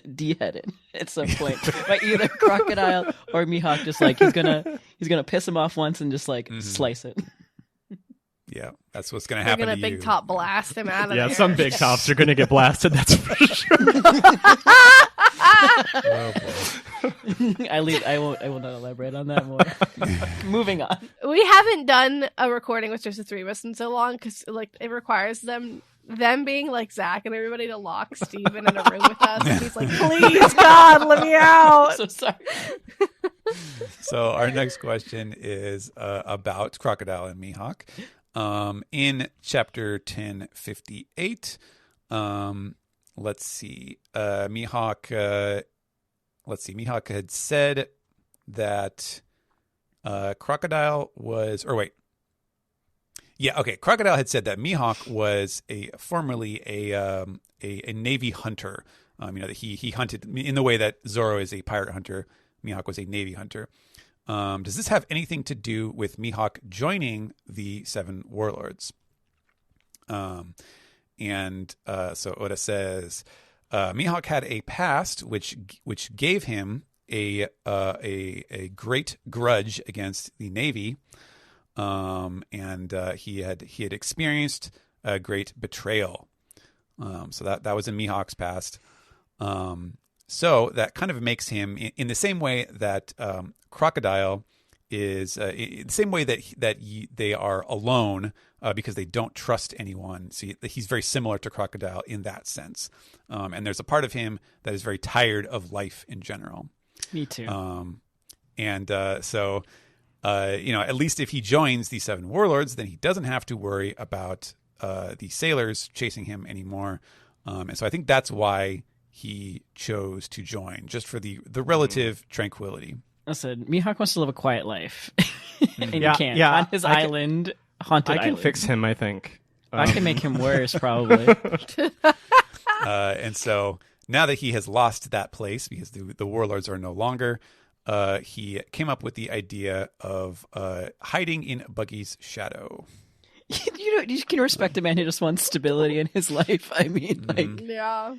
S3: deheaded at some point by either Crocodile or Mihawk. Just like he's gonna piss him off once and just like slice it.
S1: Yeah, that's what's going to
S2: They're
S1: happen
S2: gonna
S1: to
S2: big
S1: you.
S2: top blast him out of
S4: Yeah,
S2: there.
S4: some big tops are going to get blasted. That's for sure.
S1: Oh, boy.
S3: I will not elaborate on that more. Moving on.
S2: We haven't done a recording with just the three of us in so long because like it requires them being like Zach and everybody to lock Steven in a room with us. And he's like, please, God, let me out.
S3: So sorry.
S1: So our next question is about Crocodile and Mihawk. In chapter 1058, let's see. Mihawk had said that Crocodile was, or wait. Yeah, okay. Crocodile had said that Mihawk was formerly a Navy hunter. That he hunted in the way that Zoro is a pirate hunter. Mihawk was a Navy hunter. Does this have anything to do with Mihawk joining the Seven Warlords? So Oda says Mihawk had a past which gave him a great grudge against the Navy, and he had experienced a great betrayal. So that was in Mihawk's past. So that kind of makes him in the same way that Crocodile is in the same way that they are alone because they don't trust anyone. See, he's very similar to Crocodile in that sense. And there's a part of him that is very tired of life in general.
S3: Me too.
S1: So, at least if he joins the Seven Warlords, then he doesn't have to worry about the sailors chasing him anymore. And so I think that's why he chose to join, just for the relative tranquility.
S3: Listen, Mihawk wants to live a quiet life. And
S4: Yeah,
S3: you can't.
S4: yeah,
S3: On his island, haunted
S4: I can
S3: island.
S4: fix him, I think.
S3: I can make him worse, probably.
S1: And so now that he has lost that place because the warlords are no longer, he came up with the idea of hiding in Buggy's shadow.
S3: You can respect a man who just wants stability in his life. I mean,
S2: Yeah.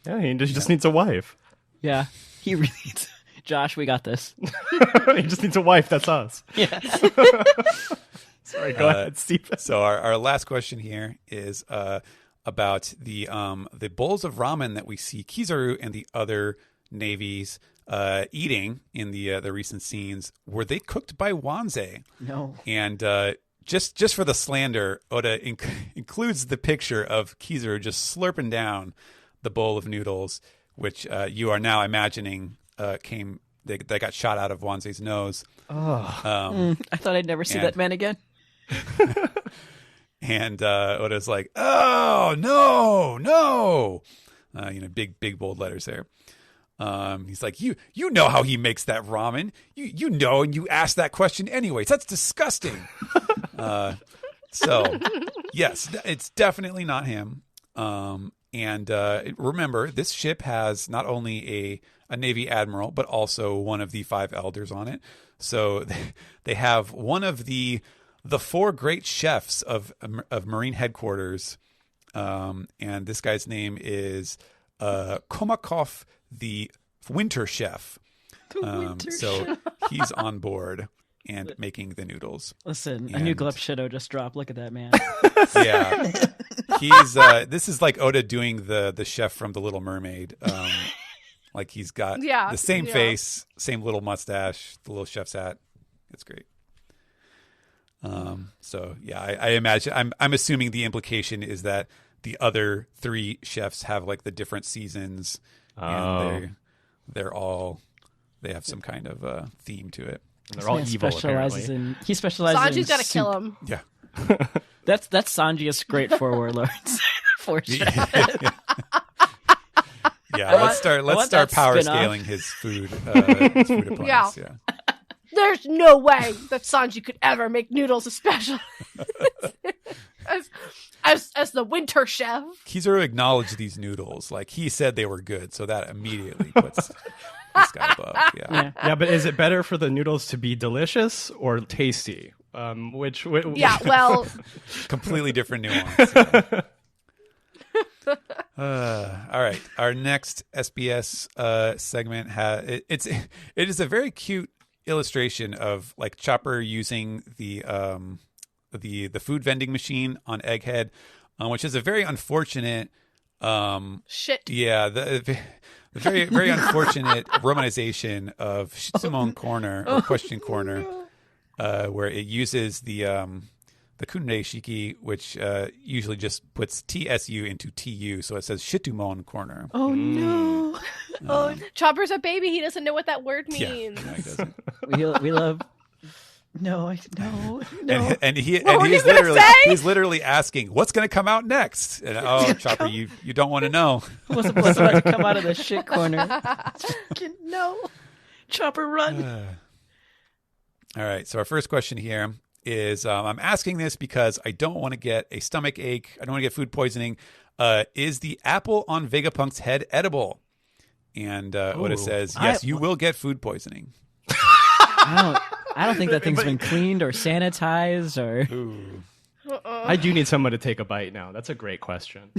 S4: Yeah, he just needs a wife.
S3: yeah, he really needs. Josh, we got this.
S4: He just needs a wife. That's us.
S3: Yeah.
S4: Sorry, go ahead, Steve.
S1: So our last question here is about the bowls of ramen that we see Kizaru and the other navies eating in the recent scenes. Were they cooked by Wanze?
S3: No.
S1: And just for the slander, Oda includes the picture of Kizaru just slurping down the bowl of noodles, which you are now imagining that got shot out of Wanze's nose.
S3: I thought I'd never see that man again.
S1: And Oda's like, "Oh no!" Big bold letters there. He's like, "You know how he makes that ramen. You know, and you asked that question anyways. That's disgusting." So yes, it's definitely not him. And remember, this ship has not only a Navy admiral, but also one of the 5 elders on it. So they have one of the 4 great chefs of Marine headquarters. And this guy's name is Komakov, the Winter Chef. So he's on board and making the noodles.
S3: Listen, a new Glep Shadow just dropped. Look at that man.
S1: Yeah. He's this is like Oda doing the chef from The Little Mermaid. Like he's got the same face, same little mustache, the little chef's hat. It's great. So yeah, I imagine I'm assuming the implication is that the other 3 chefs have like the different seasons, and they have some kind of theme to it.
S4: And they're all evil, apparently.
S3: He specializes
S2: Sanji's
S3: in
S2: got to
S3: soup.
S2: kill him.
S1: Yeah.
S3: That's Sanji is great for warlords. For sure.
S1: Yeah, let's start power
S3: spin-off.
S1: scaling his food opponents.
S2: Yeah.
S1: Yeah.
S2: There's no way that Sanji could ever make noodles especially as the winter chef.
S1: Kizaru acknowledged these noodles. Like he said they were good, so that immediately puts this guy above. Yeah.
S4: Yeah, but is it better for the noodles to be delicious or tasty? Which
S2: Yeah, well,
S1: Completely different nuance. Yeah. All right, our next SBS segment it is a very cute illustration of like Chopper using the food vending machine on Egghead, which is a very unfortunate
S2: shit.
S1: Yeah, the very very unfortunate romanization of Shitsumon Corner or Question Corner, where it uses the Kunde Shiki, which usually just puts TSU into TU, so it says Shitumon Corner.
S3: Oh no!
S2: Chopper's a baby. He doesn't know what that word
S1: Yeah,
S2: means.
S1: no, he doesn't.
S3: We love. No.
S1: And he's
S2: were you gonna say?
S1: literally asking, "What's going to come out next?" And Chopper, you don't want to know.
S3: What's about to come out of the shit corner? No, Chopper, run!
S1: All right. So our first question here is, I'm asking this because I don't want to get a stomach ache. I don't want to get food poisoning. Is the apple on Vegapunk's head edible? And Oda says, yes, you will get food poisoning.
S3: I don't think that thing's been cleaned or sanitized or.
S1: Ooh.
S4: I do need someone to take a bite now. That's a great question.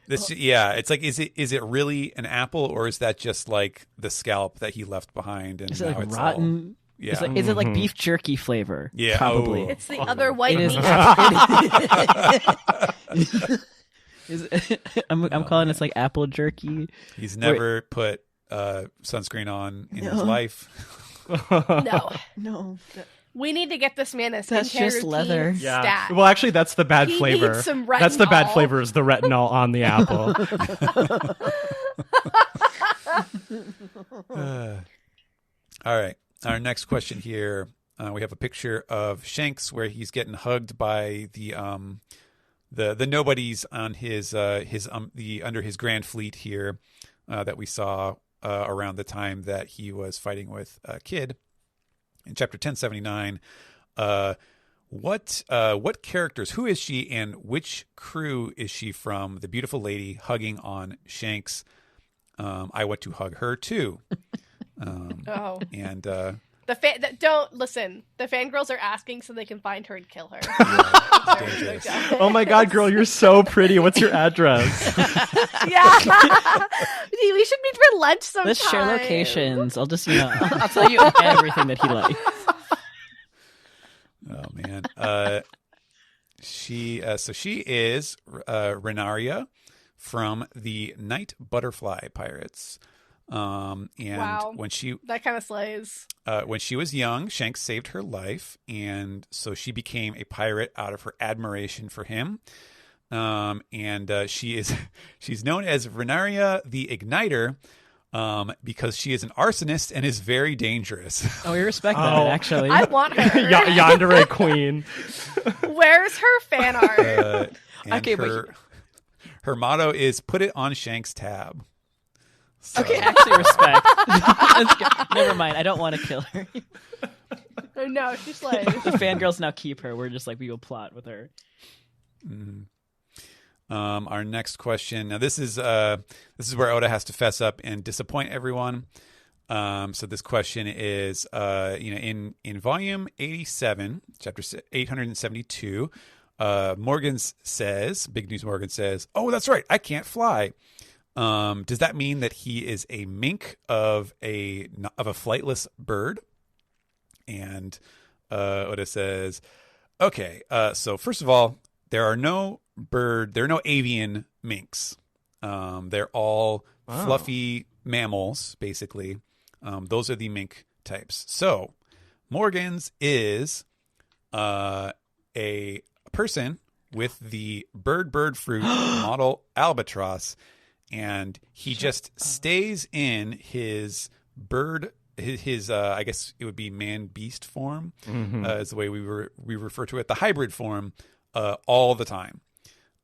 S1: It's like, is it really an apple, or is that just like the scalp that he left behind? And
S3: Is it
S1: now
S3: like
S1: it's
S3: rotten?
S1: Yeah.
S3: Is it like beef jerky flavor?
S1: Yeah,
S3: probably.
S1: oh.
S2: It's the other white
S3: It is.
S2: meat.
S3: I'm calling this like apple jerky.
S1: He's never put sunscreen on in his life.
S2: No. We need to get this man a
S3: That's
S2: skincare
S3: just
S2: routine
S3: leather.
S4: Yeah.
S2: stat.
S4: Well, actually, that's the bad
S2: He
S4: flavor.
S2: needs some
S4: That's the bad
S2: retinol.
S4: flavor is the retinol on the apple.
S1: All right. Our next question here. We have a picture of Shanks where he's getting hugged by the nobodies on his under his Grand Fleet here that we saw around the time that he was fighting with Kid in chapter 1079. What characters? Who is she, and which crew is she from? The beautiful lady hugging on Shanks. I want to hug her too.
S2: Oh.
S1: And
S2: Don't listen. The fangirls are asking so they can find her and kill her.
S1: dangerous.
S4: Oh my god, girl, you're so pretty. What's your address?
S2: Yeah. We should meet for lunch sometime.
S3: Let's share locations. I'll just, I'll tell you everything that he likes.
S1: Oh man. She is Renaria from the Night Butterfly Pirates. And
S2: Wow.
S1: when she
S2: That kind of slays.
S1: when she was young, Shanks saved her life, and so she became a pirate out of her admiration for him. She's known as Renaria the Igniter, because she is an arsonist and is very dangerous.
S3: Oh, we respect that, actually.
S2: I want her.
S4: Yandere queen.
S2: Where's her fan art?
S1: And
S3: Okay, but
S1: her motto is "Put it on Shanks' tab." So,
S3: Okay, actually respect. Let's go. Never mind. I don't want to kill her.
S2: No, she slays.
S3: The fangirls now keep her. We're just like, we will plot with her.
S1: Our next question. Now, this is where Oda has to fess up and disappoint everyone. So this question is, in volume 87, chapter 872, Big News Morgan says, "Oh, that's right, I can't fly." Does that mean that he is a mink of a flightless bird? And Oda says, "Okay, so first of all, there are no avian minks. They're all fluffy mammals, basically. Those are the mink types. So Morgan's is a person with the bird fruit model albatross, and he just stays in his bird. His I guess it would be man beast form, is the way we refer to it, the hybrid form, all the time.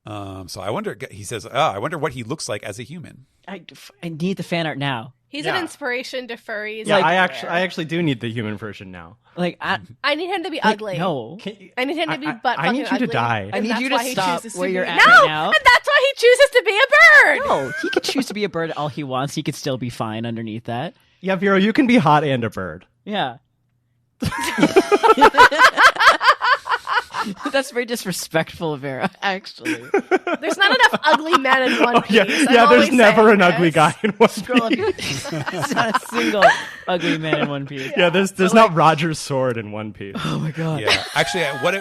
S1: So I wonder. He says, I wonder what he looks like as a human.
S3: I need the fan art now.
S2: He's
S4: Yeah.
S2: an inspiration to furries.
S4: Yeah, I
S2: everywhere.
S4: actually do need the human version now.
S3: Like,
S2: I need him to be ugly.
S3: No.
S2: I need him to be butt
S4: I need
S2: fucking
S4: you to
S2: ugly.
S4: die.
S3: I
S2: And
S3: need
S2: that's
S3: you to
S2: why he
S3: stop
S2: chooses
S3: where
S2: to
S3: you're
S2: be-
S3: at
S2: No,
S3: right now.
S2: and that's why he chooses to be a bird.
S3: No, he could choose to be a bird all he wants. He could still be fine underneath that.
S4: Yeah, Vero, you can be hot and a bird.
S3: Yeah. That's very disrespectful, Vera, actually.
S2: There's not enough ugly men in One Piece.
S4: Yeah,
S2: I'm
S4: there's
S2: always
S4: never
S2: saying
S4: an ugly
S2: this.
S4: guy in One
S3: Scroll up.
S4: Piece.
S3: There's not a single ugly man in One Piece.
S4: Yeah, there's not Roger's sword in One Piece.
S3: Oh my god.
S1: Yeah, actually, what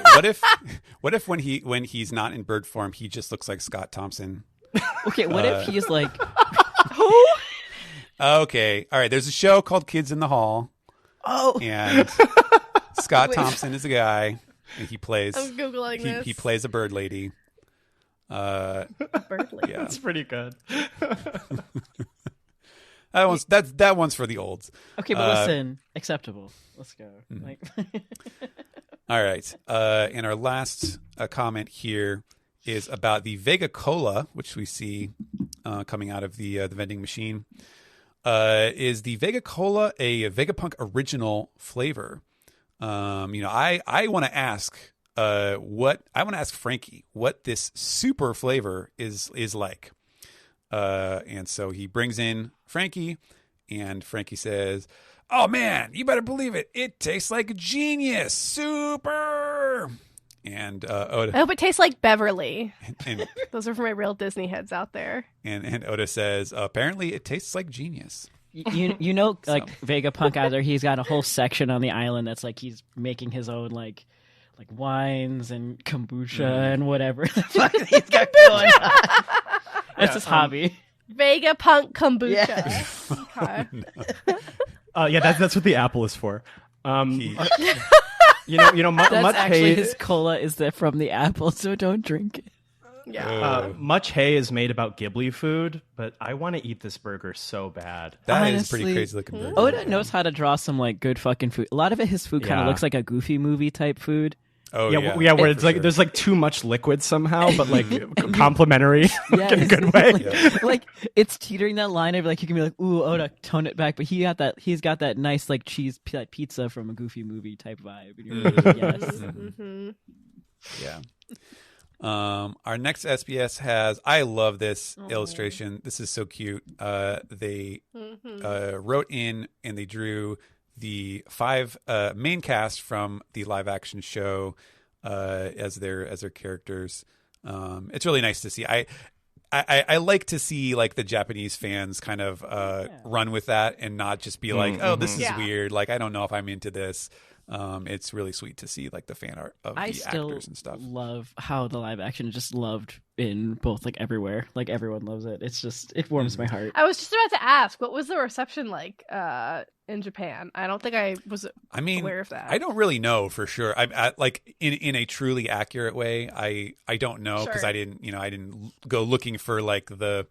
S1: if when he's not in bird form, he just looks like Scott Thompson?
S3: Okay, what if he's like
S2: Who?
S1: Okay, all right. There's a show called Kids in the Hall, and Scott Thompson is a guy, and he plays.
S2: I'm googling this.
S1: He plays a bird lady.
S2: bird lady.
S1: Yeah,
S4: That's pretty good.
S1: that one's for the olds.
S3: okay, but listen, acceptable. Let's go. Like
S1: All right, and our last comment here is about the Vega Cola, which we see coming out of the vending machine. Is the Vega Cola a Vegapunk original flavor? I want to ask Frankie what this super flavor is like. And so he brings in Frankie, and Frankie says, "Oh man, you better believe it. It tastes like genius, super." And Oda
S2: I hope it tastes like Beverly.
S1: and
S2: Those are for my real Disney heads out there.
S1: and Oda says, "Apparently, it tastes like genius."
S3: like Vegapunk either he's got a whole section on the island that's like he's making his own like like wines and kombucha and whatever the fuck he's got going on. That's his hobby.
S2: Vegapunk kombucha.
S3: Yes.
S2: Okay.
S4: That's what the apple is for.
S1: He-
S3: That's
S4: much
S3: actually
S4: hay.
S3: his cola is from the apple, so don't drink it.
S2: Yeah.
S4: Much hay is made about Ghibli food, but I want to eat this burger so bad.
S1: That is pretty
S3: Honestly,
S1: crazy looking burger.
S3: Oda knows how to draw some like good fucking food. A lot of his food kind of
S4: Yeah.
S3: looks like a Goofy movie type food.
S1: Oh
S4: Where it's
S1: for
S4: like
S1: sure.
S4: there's like too much liquid somehow, but like complimentary in a good way.
S3: Like it's teetering that line of like you can be like, ooh, Oda, tone it back, but he's got that nice like cheese that pizza from a Goofy movie type vibe. And you're like, yes.
S2: Mm-hmm.
S1: Yeah. Our next SBS has, I love this illustration. This is so cute. They wrote in and they drew the 5 main cast from the live action show as their characters. It's really nice to see. I like to see like the Japanese fans kind of run with that and not just be like, oh, this is weird. Like, I don't know if I'm into this. It's really sweet to see like the fan art of the actors and stuff.
S3: Love how the live action is just loved in both like everywhere. Like everyone loves it. It's just it warms my heart.
S2: I was just about to ask, what was the reception like in Japan? I don't think I was aware of that.
S1: I don't really know for sure. I like in a truly accurate way. I don't know because
S2: Sure.
S1: I didn't go looking for like the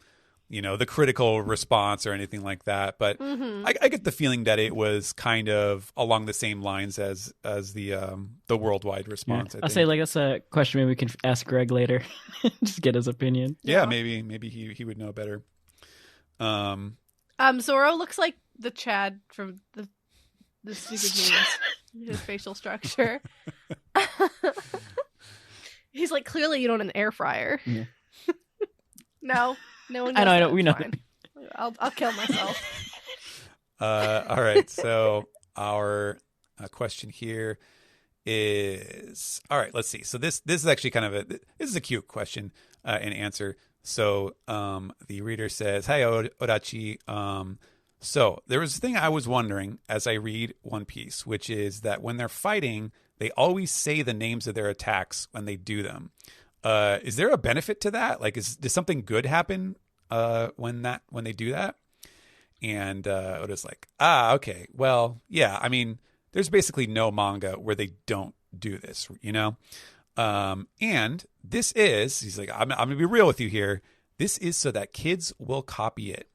S1: critical response or anything like that. But I get the feeling that it was kind of along the same lines as the worldwide response.
S3: I'll say like that's a question maybe we can ask Greg later. Just get his opinion.
S1: Yeah, maybe he would know better.
S2: Zoro looks like the Chad from the stupid memes. His facial structure. He's like, clearly you don't an air fryer.
S3: Yeah.
S2: No one.
S3: I know.
S2: Knows
S3: We know.
S2: Fine. I'll kill myself.
S1: All right. So our question here is, all right, let's see. So this is actually this is a cute question and answer. So the reader says, "Hi Odachi. So there was a thing I was wondering as I read One Piece, which is that when they're fighting, they always say the names of their attacks when they do them. Is there a benefit to that? Like, does something good happen when they do that?" And Oda's like, okay, well, yeah. I mean, there's basically no manga where they don't do this, and this is, he's like, I'm gonna be real with you here. This is so that kids will copy it.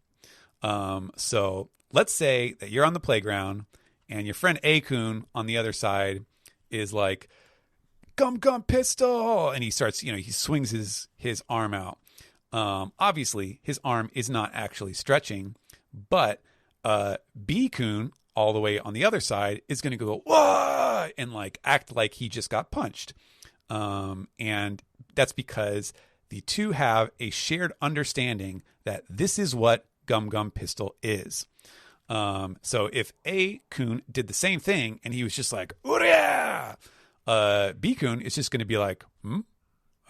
S1: So let's say that you're on the playground and your friend A-kun on the other side is like, gum pistol, and he starts, he swings his arm out. Obviously his arm is not actually stretching, but B-kun all the way on the other side is going to go whoa and like act like he just got punched. And that's because the two have a shared understanding that this is what gum pistol is. So if A-kun did the same thing and he was just like, Uriah! B-kun is just going to be like, I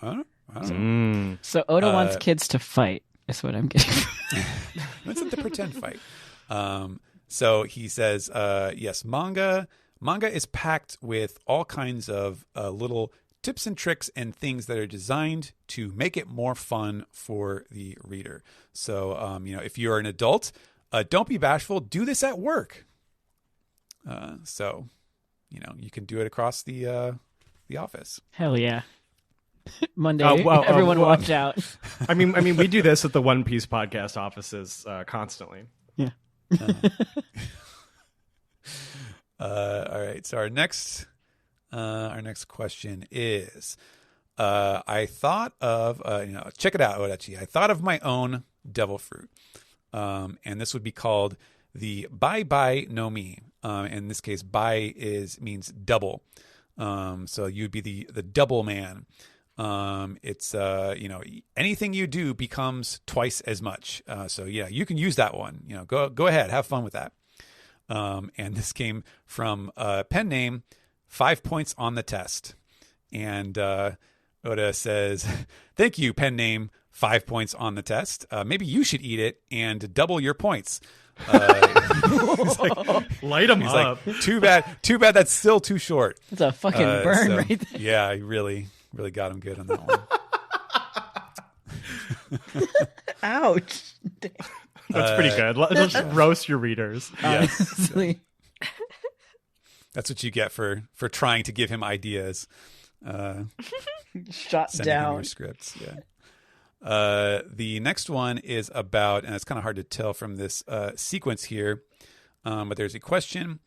S1: don't know.
S3: So Oda wants kids to fight. Is what I'm getting.
S1: It's not the pretend fight. So he says, yes, manga is packed with all kinds of little tips and tricks and things that are designed to make it more fun for the reader. So, if you're an adult, don't be bashful. Do this at work. So, you can do it across the office.
S3: Hell yeah. Monday, everyone watch out.
S4: I mean, we do this at the One Piece podcast offices constantly.
S3: Yeah.
S1: All right. So our next question is, I thought of, check it out, Odachi. I thought of my own devil fruit, and this would be called the Bye no Mi. In this case, Bai means double. So you'd be the double man. It's anything you do becomes twice as much. So yeah, you can use that one. Go ahead, have fun with that. And this came from pen name 5 points on the test. And Oda says, "Thank you, pen name 5 points on the test. Maybe you should eat it and double your points." It's like,
S4: Light him
S1: He's
S4: up.
S1: like, too bad. That's still too short.
S3: It's a fucking burn
S1: So,
S3: right there.
S1: Yeah, he really got him good on that one.
S3: Ouch.
S4: That's pretty good. Let's just roast your readers.
S3: Honestly.
S1: That's what you get for trying to give him ideas.
S3: Shot
S1: Sending him
S3: down.
S1: your scripts. Yeah. The next one is about, and it's kind of hard to tell from this sequence here, but there's a question.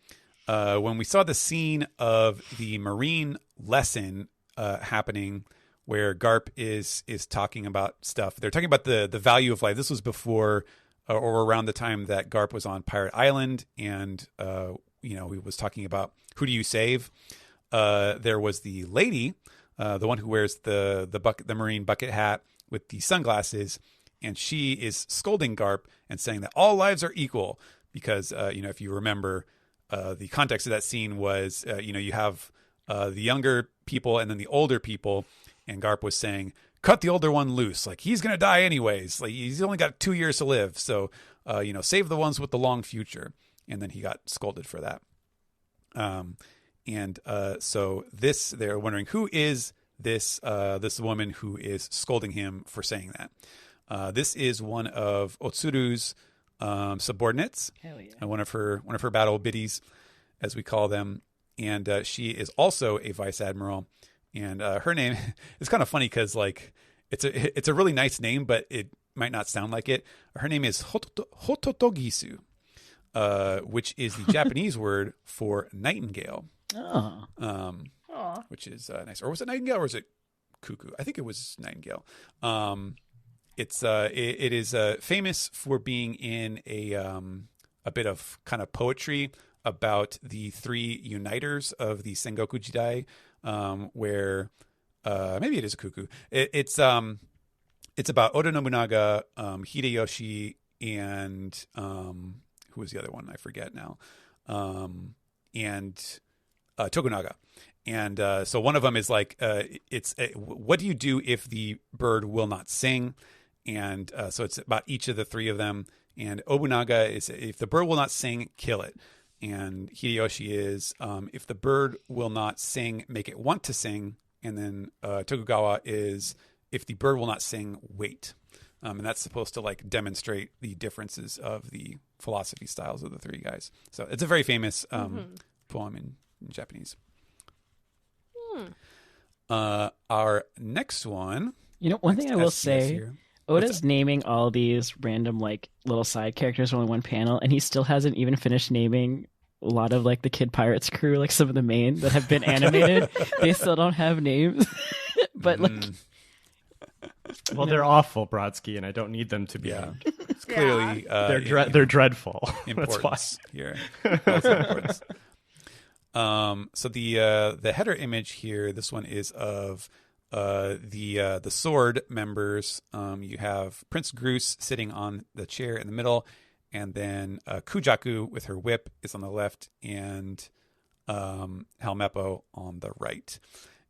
S1: When we saw the scene of the Marine lesson happening, where Garp is talking about stuff, they're talking about the value of life. This was before or around the time that Garp was on Pirate Island, and he was talking about who do you save. There was the lady, the one who wears the Marine bucket hat with the sunglasses, and she is scolding Garp and saying that all lives are equal because if you remember, the context of that scene was you have the younger people and then the older people, and Garp was saying, cut the older one loose, like he's gonna die anyways, like he's only got 2 years to live, so save the ones with the long future. And then he got scolded for that. So they're wondering, who is this woman who is scolding him for saying that? This is one of Otsuru's subordinates.
S3: Hell yeah.
S1: One of her battle biddies, as we call them, and she is also a vice admiral. And her name is kind of funny because like it's a really nice name, but it might not sound like it. Her name is Hototogisu, which is the Japanese word for nightingale.
S3: Oh.
S1: Which is nice. Or was it nightingale or was it cuckoo? I think it was nightingale. It is famous for being in a bit of kind of poetry about the three uniters of the Sengoku Jidai, where maybe it is a cuckoo. It's about Oda Nobunaga, Hideyoshi, and who was the other one? I forget now. And Tokunaga. And so one of them is like, what do you do if the bird will not sing? And so it's about each of the three of them. And Obunaga is, if the bird will not sing, kill it. And Hideyoshi is, if the bird will not sing, make it want to sing. And then Tokugawa is, if the bird will not sing, wait. And that's supposed to like demonstrate the differences of the philosophy styles of the three guys. So it's a very famous poem in Japanese. Our next one.
S3: One thing I will
S1: SDS
S3: say,
S1: here.
S3: Oda's naming all these random like little side characters on one panel, and he still hasn't even finished naming a lot of like the Kid Pirates crew, like some of the main that have been animated. They still don't have names, but like.
S4: Well, they're awful, Brodsky, and I don't need them to be.
S1: Yeah, it's clearly
S4: they're dreadful.
S1: Importance here. Importance. So the header image here, this one is of the sword members. You have Prince Groose sitting on the chair in the middle, and then Kujaku with her whip is on the left, and Helmeppo on the right.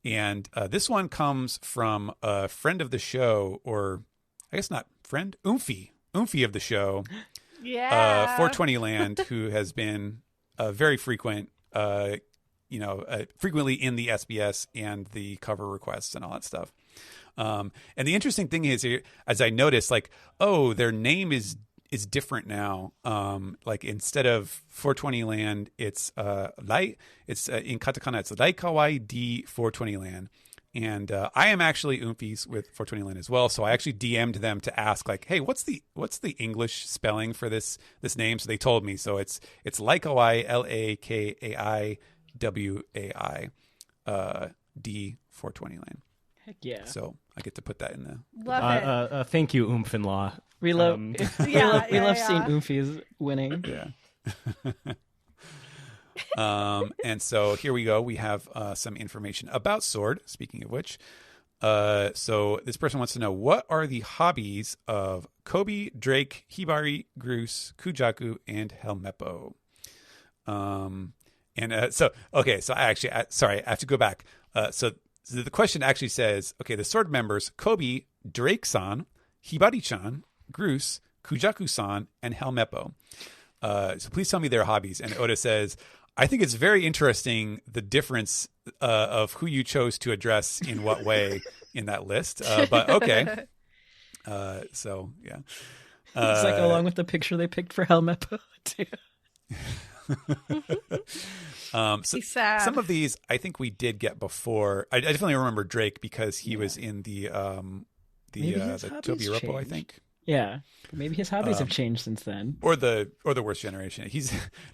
S1: And this one comes from a friend of the show, or I guess not friend, Oomphy of the show, 420 Land, who has been very frequent, frequently in the SBS and the cover requests and all that stuff. And the interesting thing is, as I noticed, like, oh, their name is different now. Like instead of 420 Land, it's it's in katakana, it's Laikawai D 420 Land. And I am actually Oomphies with 420 Land as well. So I actually DM'd them to ask, like, hey, what's the English spelling for this name? So they told me. So it's Laikawai, Laikaiwai D 420 Land.
S3: Heck yeah.
S1: So I get to put that in the
S2: Love it.
S4: Thank you, Oomph-in-Law.
S3: We love, we love seeing
S2: yeah.
S3: Oomfies winning.
S1: Yeah. And so here we go. We have some information about Sword, speaking of which. So this person wants to know, what are the hobbies of Kobe, Drake, Hibari, Groose, Kujaku, and Helmeppo? So I have to go back. So the question actually says, okay, the Sword members, Kobe, Drake-san, Hibari-chan, Groose, Kujaku-san, and Helmeppo. So please tell me their hobbies. And Oda says, I think it's very interesting the difference of who you chose to address in what way in that list. But okay. So yeah.
S3: It's like along with the picture they picked for Helmeppo too.
S2: He's sad.
S1: Some of these I think we did get before. I definitely remember Drake because he was in the Toby Roppo, I
S3: changed.
S1: think.
S3: Yeah, maybe his hobbies have changed since then.
S1: Or the worst generation.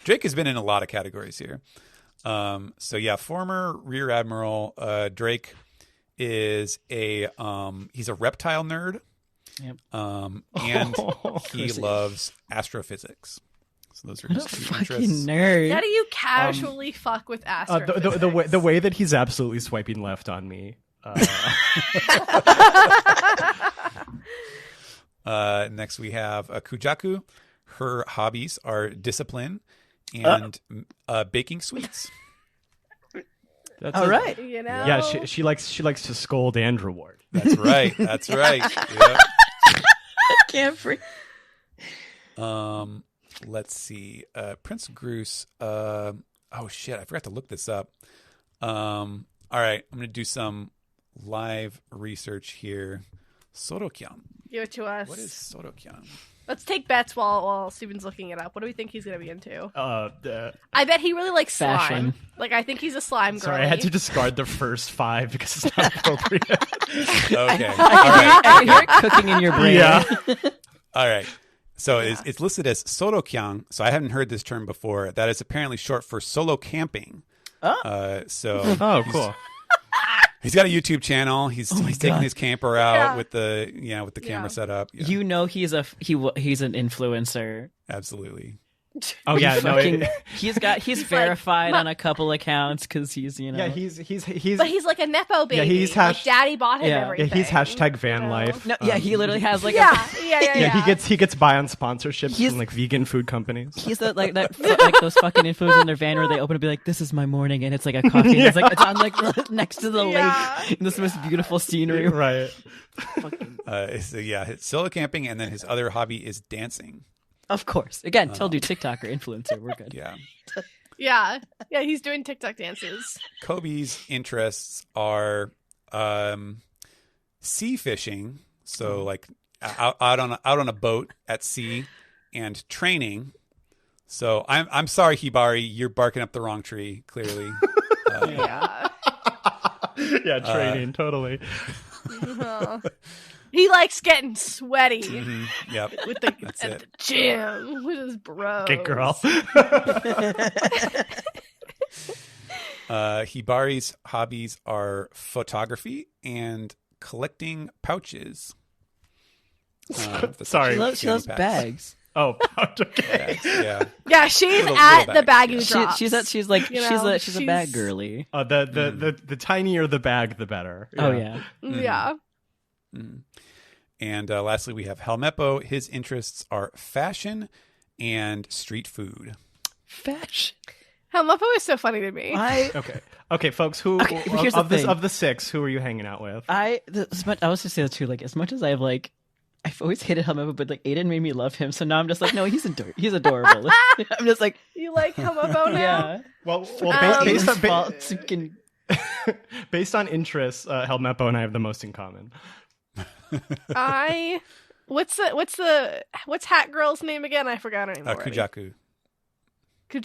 S1: Drake has been in a lot of categories here. So yeah, former Rear Admiral Drake is he's a reptile nerd.
S3: Yep.
S1: And he loves astrophysics. So those are
S3: What
S1: his
S3: a
S1: two
S3: fucking
S1: interests.
S3: nerd.
S2: How do you casually fuck with astrophysics?
S4: The way that he's absolutely swiping left on me.
S1: Next we have Kujaku. Her hobbies are discipline and baking sweets.
S3: All right.
S2: You know?
S4: Yeah, she likes to scold and reward.
S1: That's right. That's right. Yeah.
S3: Can't free.
S1: Let's see. Prince Groose. Oh shit! I forgot to look this up. All right, I'm gonna do some live research here. Sorokyan.
S2: Give it to us.
S1: What is Sorokyan?
S2: Let's take bets while Steven's looking it up. What do we think he's going to be into?
S4: The
S2: I bet he really likes
S3: Fashion.
S2: slime. Like, I think he's a slime girl.
S4: Sorry, I had to discard the first 5 because it's not appropriate.
S1: Okay. All right.
S3: I hear it cooking in your brain.
S4: Yeah.
S1: All right. So it's listed as Sorokyan. So I haven't heard this term before. That is apparently short for solo camping.
S3: Oh.
S1: So
S4: Cool.
S1: he's got a YouTube channel. He's taking
S3: God.
S1: his camper out
S2: Yeah.
S1: with the camera
S2: Yeah.
S1: set up. Yeah,
S3: You know he's an influencer.
S1: absolutely.
S4: Oh yeah, no.
S3: He's verified on a couple accounts because he's
S4: Yeah, he's
S2: But he's like a nepo baby.
S4: Yeah, he's
S2: like daddy bought him
S3: Yeah.
S2: everything.
S4: he's hashtag van life.
S3: no, yeah, he literally has like
S2: Yeah.
S4: He gets by on sponsorships
S3: He's-
S4: from like vegan food companies.
S3: He's like those fucking influencers in their van where they open and be like, "This is my morning," and it's like a coffee. And it's on like next to the
S2: Yeah.
S3: lake. In this most beautiful scenery.
S4: Right.
S3: Fucking-
S1: So yeah, his solo camping, and then his other hobby is dancing.
S3: of course. Again, tell dude TikToker influencer. We're good.
S1: Yeah.
S2: Yeah. He's doing TikTok dances.
S1: Kobe's interests are sea fishing, so like out on a boat at sea, and training. So I'm sorry, Hibari, you're barking up the wrong tree. Clearly,
S2: Yeah.
S4: Yeah, training totally.
S2: He likes getting sweaty
S1: yep.
S2: with the
S1: That's
S2: at
S1: it.
S2: the gym with his bros.
S4: Good girl.
S1: Hibari's hobbies are photography and collecting pouches.
S4: Sorry.
S3: She loves
S1: fanny packs.
S3: bags.
S4: Oh, okay.
S1: Bags, yeah.
S2: Yeah, she's
S1: Little
S2: at the
S1: bag.
S2: baggy
S3: She's
S2: drops.
S3: she's
S2: You know,
S3: she's a bag girly.
S4: The tinier the bag, the better.
S3: Oh yeah.
S2: Yeah.
S1: And lastly, we have Helmeppo. His interests are fashion and street food.
S3: Fashion.
S2: Helmeppo is so funny to me.
S4: Okay, folks. Who
S3: Okay, here's the thing.
S4: of the 6? Who are you hanging out with?
S3: I was just say that too. Like as much as I've always hated Helmeppo, but like Aiden made me love him. So now I'm just like, no, he's adorable. I'm just like,
S2: You like Helmeppo now?
S3: yeah.
S4: Well,
S2: Based
S4: based on interests, Helmeppo and I have the most in common.
S2: What's Hat Girl's name again? I forgot her name already.
S1: Kujaku.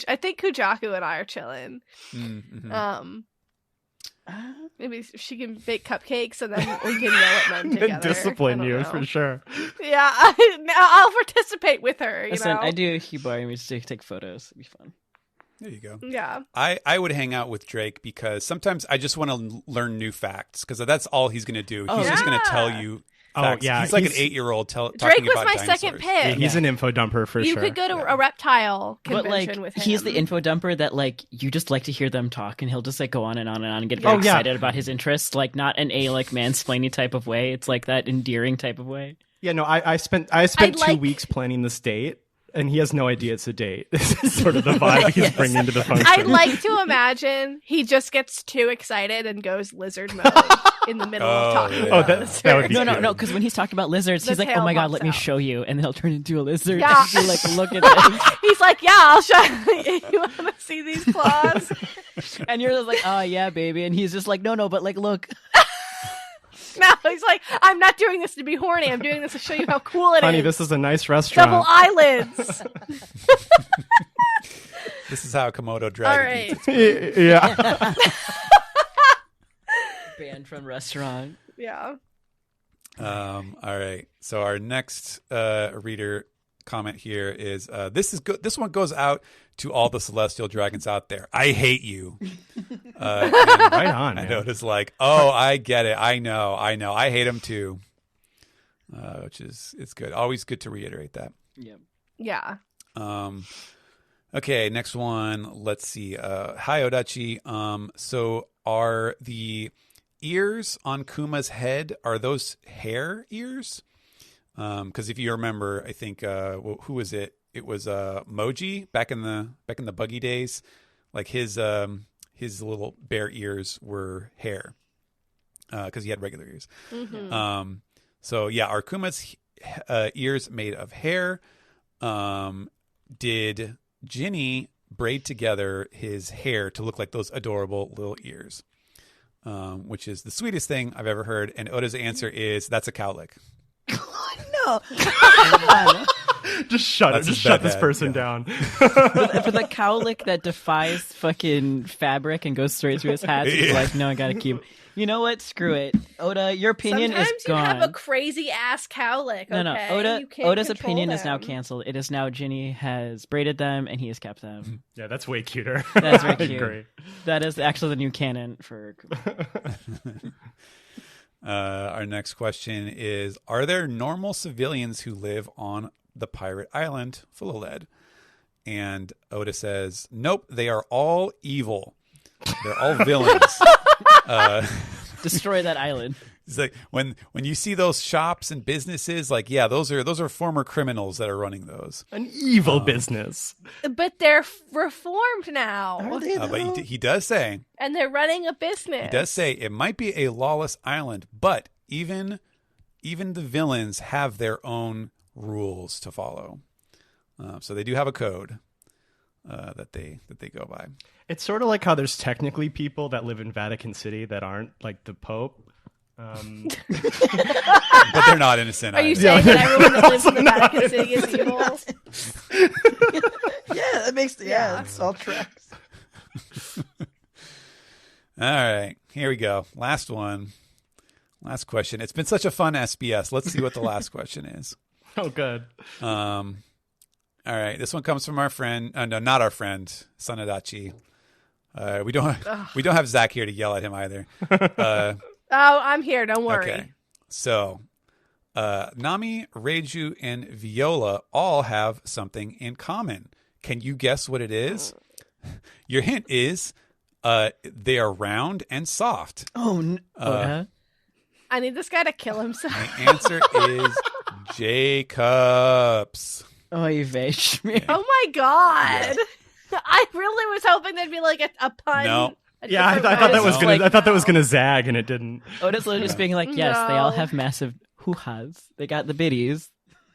S2: I think Kujaku and I are chilling.
S1: Mm-hmm.
S2: Maybe she can bake cupcakes and then we can yell at men together.
S4: Discipline
S2: I
S4: you
S2: don't
S4: for
S2: know.
S4: sure.
S2: Yeah, I'll participate with her. You
S3: Listen,
S2: know?
S3: I do Hibari me to take photos. It'd be fun.
S1: There you go.
S2: Yeah.
S1: I would hang out with Drake because sometimes I just want to learn new facts because that's all he's going to do. He's just going to tell you facts.
S4: yeah,
S1: he's like an
S4: he's-
S1: 8-year-old talking
S2: Drake was
S1: about
S2: my
S1: dinosaurs.
S2: second pick.
S4: Yeah, he's an info dumper for
S2: You
S4: sure.
S2: could go to a reptile
S3: But
S2: convention
S3: like
S2: with him.
S3: he's the info dumper that like you just like to hear them talk, and he'll just like go on and on and on and get
S4: Oh,
S3: very
S4: yeah.
S3: excited about his interests. Like not in a like mansplaining type of way. It's like that endearing type of way.
S4: Yeah, no, I spent
S2: I'd
S4: 2
S2: like-
S4: weeks planning this date, and he has no idea it's a date. This is sort of the vibe he's bringing to the function.
S2: I'd like to imagine he just gets too excited and goes lizard mode. in the middle of talking
S1: yeah.
S2: about
S4: that
S2: lizards.
S4: would be
S3: No, because when he's talking about lizards,
S2: The
S3: he's like, "Oh
S2: tail
S3: my god,
S2: pops
S3: let me
S2: out.
S3: show you," and they'll turn into a lizard.
S2: Yeah.
S3: And be like, "Look at this,"
S2: He's like, yeah, I'll show you. You want to see these claws?
S3: and you're just like, "Oh yeah, baby," and he's just like, "No, but like, look."
S2: No, he's like, I'm not doing this to be horny. I'm doing this to show you how cool it is.
S4: Honey, this is a nice restaurant.
S2: Double eyelids.
S1: This is how Komodo
S2: All
S1: dragon
S2: right.
S1: eats its
S4: Yeah.
S3: Banned from restaurant.
S2: Yeah.
S1: All right. So our next reader comment here is this is good. This one goes out to all the celestial dragons out there. I hate you. And
S4: Right on,
S1: I
S4: man.
S1: know it's like, oh, I get it. I know. I hate him too. Which is it's good. Always good to reiterate that.
S3: Yep.
S2: Yeah.
S1: Okay, next one. Let's see. Hi Odachi. So are the ears on Kuma's head, are those hair ears? Because if you remember, I think who was it? It was Moji back in the buggy days. Like his little bear ears were hair because he had regular ears.
S2: Mm-hmm.
S1: So yeah, are Kuma's ears made of hair? Did Ginny braid together his hair to look like those adorable little ears? Which is the sweetest thing I've ever heard. And Oda's answer is that's a cowlick.
S3: No.
S4: Just shut
S1: That's
S4: it. Just
S1: his
S4: shut
S1: bad
S4: this
S1: dad,
S4: person
S1: yeah.
S4: down.
S3: For the cowlick that defies fucking fabric and goes straight through his hat, he's
S1: Yeah.
S3: like, no, I gotta keep. You know what? Screw it, Oda. Your opinion
S2: Sometimes
S3: is
S2: you
S3: gone.
S2: have a crazy ass cowlick.
S3: No,
S2: Okay?
S3: Oda.
S2: You can't
S3: Oda's
S2: control
S3: opinion is now
S2: them.
S3: canceled. It is now Ginny has braided them and he has kept them.
S4: Yeah, that's way cuter.
S3: That's very
S4: I
S3: cute.
S4: agree.
S3: That is actually the new canon for.
S1: Our next question is: are there normal civilians who live on the pirate island full of lead? And Oda says, nope, they are all evil. They're all villains.
S3: Destroy that island.
S1: It's like when you see those shops and businesses, like, yeah, those are former criminals that are running those.
S4: An evil business.
S2: But they're reformed now.
S1: But he does say,
S2: And they're running a business.
S1: he does say it might be a lawless island, but even the villains have their own rules to follow. So they do have a code that they go by.
S4: It's sort of like how there's technically people that live in Vatican City that aren't like the Pope.
S1: But they're not innocent.
S2: Are you
S1: either.
S2: saying that everyone that lives in the Vatican City is evil?
S3: Yeah, that makes
S2: Yeah.
S3: it's all tracks.
S1: All right, here we go. Last one. Last question. It's been such a fun SBS. Let's see what the last question is.
S4: Oh, good.
S1: All right, this one comes from our friend. No, not our friend, Sanadachi. We don't have Zach here to yell at him either.
S2: Oh, I'm here. Don't worry.
S1: Okay, so Nami, Reiju, and Viola all have something in common. Can you guess what it is? Your hint is they are round and soft.
S3: Oh, Oda.
S2: I need this guy to kill himself.
S1: The answer is Jacobs.
S3: Oh, you fish me.
S2: Oh my god! I really was hoping there'd be like a pun.
S1: No.
S4: Yeah, I thought that was
S3: No.
S4: gonna. I thought that was gonna zag, and it didn't.
S3: Oda's literally just being like, yes, they all
S2: No.
S3: have massive hoo-has. They got the biddies,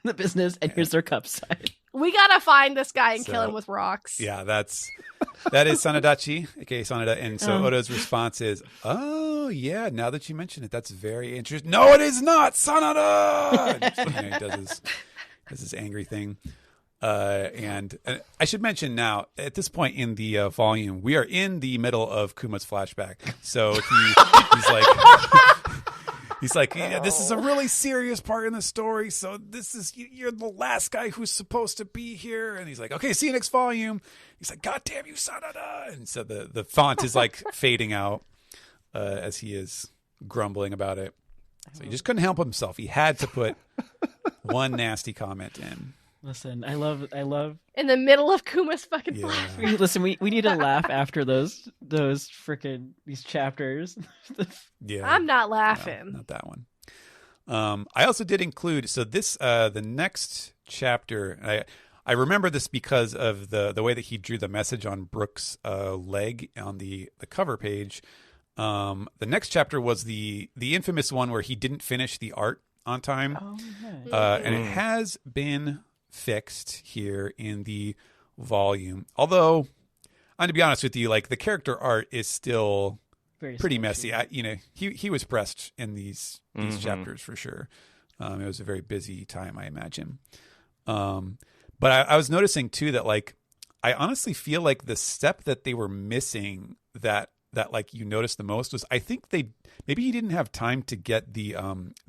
S3: the business, and here's their cup side.
S2: We gotta find this guy and kill
S1: So,
S2: him with rocks.
S1: Yeah, that is Sanadachi, aka Sanada. And so Oda's response is, oh, yeah, now that you mention it, that's very interesting. No, it is not, Sanada! And, he does his angry thing. And I should mention now, at this point in the volume, we are in the middle of Kuma's flashback. So he's like, yeah, this is a really serious part in the story. So you're the last guy who's supposed to be here. And he's like, okay, see you next volume. He's like, God damn you, Sanada. And so the font is like fading out as he is grumbling about it. So he just couldn't help himself. He had to put one nasty comment in.
S3: Listen, I love.
S2: In the middle of Kuma's fucking
S1: Yeah.
S2: flash.
S3: Listen, we need to laugh after those freaking these chapters.
S1: Yeah.
S2: I'm not
S1: No,
S2: laughing.
S1: not that one. I also did include the next chapter. I remember this because of the way that he drew the message on Brooke's leg on the cover page. The next chapter was the infamous one where he didn't finish the art on time.
S3: Oh, nice.
S1: And it has been fixed here in the volume. Although, to be honest with you, like the character art is still
S3: Very
S1: pretty
S3: sketchy.
S1: messy. He was pressed in these chapters for sure. It was a very busy time, I imagine. But I was noticing too that like I honestly feel like the step that they were missing that like you noticed the most was I think maybe he didn't have time to get the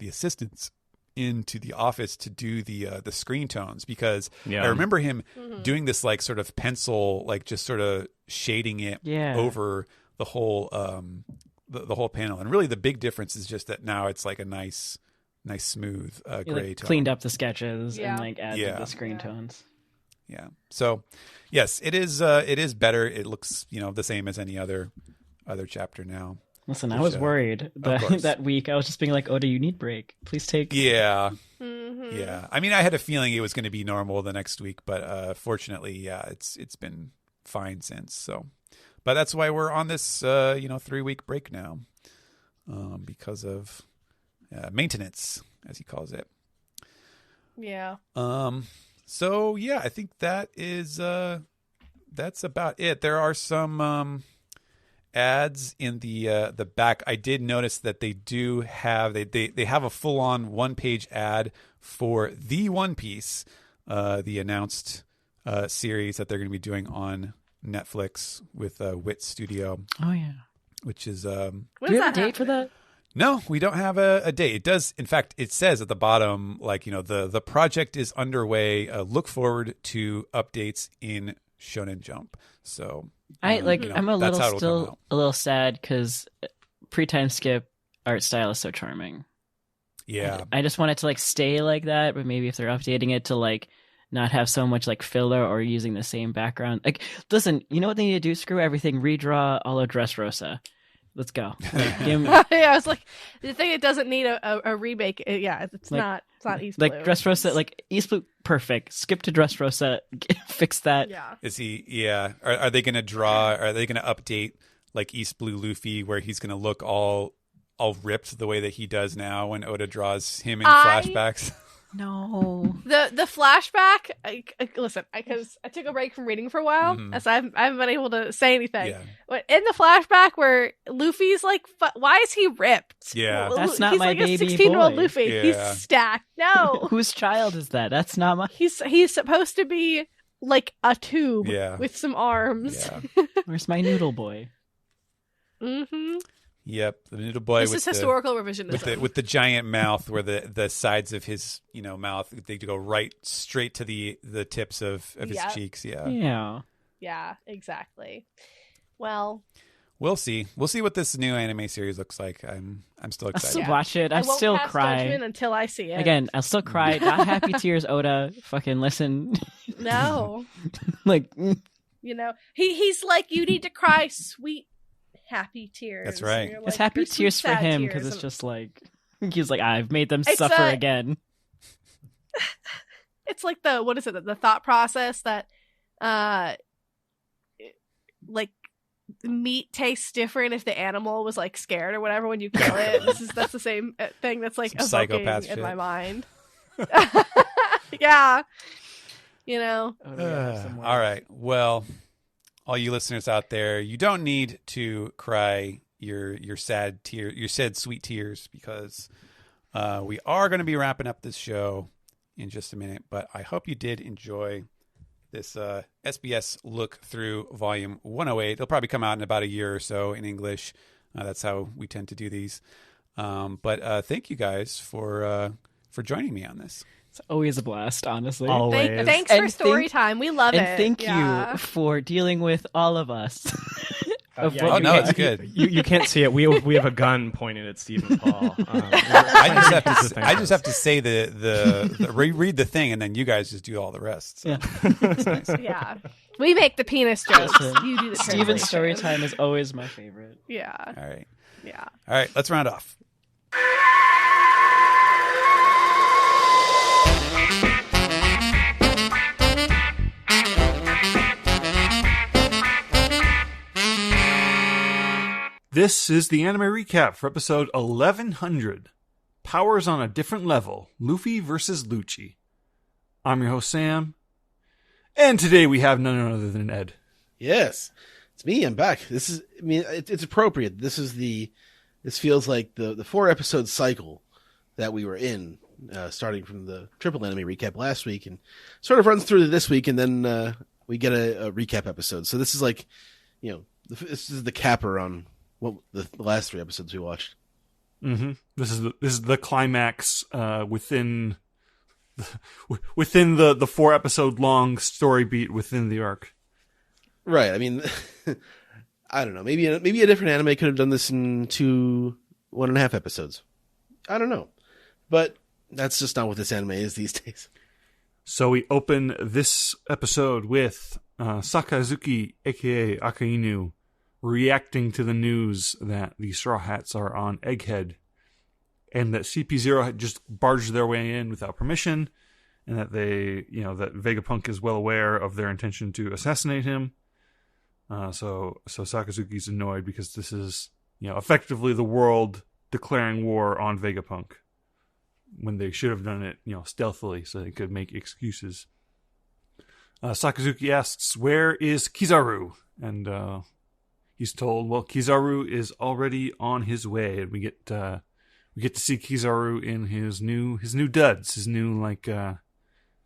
S1: assistants into the office to do the screen tones, because I remember him doing this like sort of pencil, like just sort of shading it over the whole the whole panel. And really the big difference is just that now it's like a nice smooth gray tone.
S3: Cleaned up the sketches and like added
S1: Yeah.
S3: the screen tones.
S1: Yeah. So yes, it is better. It looks, the same as any other chapter now.
S3: Listen, I was worried that week. I was just being like, Oda, you need break. Please take.
S1: Yeah.
S2: Mm-hmm.
S1: Yeah. I mean, I had a feeling it was going to be normal the next week, but fortunately, it's been fine since. So, but that's why we're on this 3-week break now, because of maintenance, as he calls it.
S2: Yeah.
S1: So yeah, I think that is that's about it. There are some ads in the back. I did notice that they do have they have a full on 1-page ad for the One Piece, the announced series that they're going to be doing on Netflix with Wit Studio.
S3: Oh yeah.
S1: Which is
S2: When
S3: Do you
S2: does
S3: have a
S2: that
S3: date for
S2: happen?
S3: that?
S1: no, we don't have a date. It does, in fact, it says at the bottom, like, the project is underway. Look forward to updates in Shonen Jump. So
S3: I'm a
S1: that's how
S3: little
S1: it'll come
S3: still
S1: out.
S3: a little sad because pre-time skip art style is so charming.
S1: Yeah.
S3: I just want it to like stay like that, but maybe if they're updating it to like not have so much like filler or using the same background. Like, listen, you know what they need to do? Screw everything. Redraw all of Dressrosa. Let's go. Like, give 'em-
S2: Yeah, I was like, the thing that doesn't need a remake. It's
S3: Like-
S2: not East
S3: like
S2: Blue.
S3: Dressrosa, like East Blue, perfect. Skip to Dressrosa, fix that.
S2: Yeah.
S1: Is he? Yeah. Are they going to draw? Are they going to update like East Blue Luffy, where he's going to look all ripped the way that he does now when Oda draws him in flashbacks?
S3: No.
S2: The flashback. Listen, because I took a break from reading for a while,
S1: Mhm.
S2: so I haven't been able to say anything.
S1: Yeah.
S2: But in the flashback where Luffy's like, why is he ripped?
S1: Yeah.
S3: That's not
S2: he's
S3: my
S2: like
S3: baby
S2: a 16-year-old
S3: boy.
S2: Luffy.
S1: Yeah.
S2: He's stacked. No,
S3: Whose child is that? That's not my.
S2: he's supposed to be like a tube
S1: Yeah.
S2: with some arms.
S1: Yeah.
S3: Where's my noodle boy?
S2: Mm-hmm.
S1: Yep. The little boy
S2: This
S1: with
S2: is
S1: the,
S2: historical revisionism.
S1: with the giant mouth, where the sides of his mouth, they go right straight to the tips of his
S2: Yep.
S1: cheeks. Yeah.
S3: Yeah.
S2: Yeah, exactly. Well,
S1: We'll see. We'll see what this new anime series looks like. I'm still
S3: I'll
S1: excited.
S3: still
S2: Yeah.
S3: watch it.
S2: I
S3: I'll
S2: won't
S3: still
S2: pass
S3: cry.
S2: judgment until I see it.
S3: Again, I'll still cry. Not happy tears, Oda. Fucking listen.
S2: No.
S3: Like,
S2: He's like, you need to cry sweet, happy tears.
S1: That's right.
S2: And you're
S3: it's
S2: like,
S3: happy
S2: "They're sweet,
S3: tears for
S2: sad
S3: him
S2: tears."
S3: because it's
S2: And
S3: just like, he's like, I've made them
S2: It's
S3: suffer
S2: a-
S3: again.
S2: it's like the thought process that like meat tastes different if the animal was like scared or whatever when you kill it. That's the same thing that's like
S1: Some
S2: evoking
S1: psychopath
S2: in
S1: shit.
S2: my mind. Yeah.
S1: All right. Well, all you listeners out there, you don't need to cry your sad sweet tears, because we are going to be wrapping up this show in just a minute. But I hope you did enjoy this SBS look through volume 108. It'll probably come out in about a year or so in English. That's how we tend to do these. But thank you guys for joining me on this.
S3: It's always a blast, honestly.
S4: Always.
S2: Thanks
S3: And
S2: for story time. We love
S3: and
S2: it.
S3: thank
S2: Yeah.
S3: you for dealing with all of us. Of
S4: Yeah,
S3: what
S1: Oh,
S3: we
S1: no,
S3: had.
S1: it's good.
S4: You can't see it. We have a gun pointed at Steve and Paul.
S1: I just have to say the read the thing, and then you guys just do all the rest. So.
S3: Yeah.
S1: It's nice.
S2: Yeah. We make the penis jokes.
S3: Listen,
S2: You do the
S3: Steven's story
S2: translation.
S3: time is always my favorite.
S2: Yeah.
S1: All right.
S2: Yeah.
S1: All right. Let's round off.
S6: This is the anime recap for episode 1100. Powers on a different level. Luffy versus Lucci. I'm your host, Sam. And today we have none other than Ed.
S7: Yes, it's me. I'm back. It's appropriate. This feels like the 4-episode cycle that we were in, starting from the triple anime recap last week and sort of runs through to this week. And then, we get a recap episode. So this is like, this is the capper on what the last 3 episodes we watched.
S6: Mm-hmm. This is the climax, within the 4-episode long story beat within the arc.
S7: Right. I mean, I don't know. Maybe a different anime could have done this in 1.5 episodes. I don't know, but that's just not what this anime is these days.
S6: So we open this episode with Sakazuki, aka Akainu, reacting to the news that the Straw Hats are on Egghead, and that CP0 had just barged their way in without permission, and that that Vegapunk is well aware of their intention to assassinate him. So Sakazuki's annoyed because this is, effectively the world declaring war on Vegapunk, when they should have done it, stealthily so they could make excuses. Sakazuki asks, "Where is Kizaru?" And he's told, "Well, Kizaru is already on his way." And we get to see Kizaru in his new duds, his new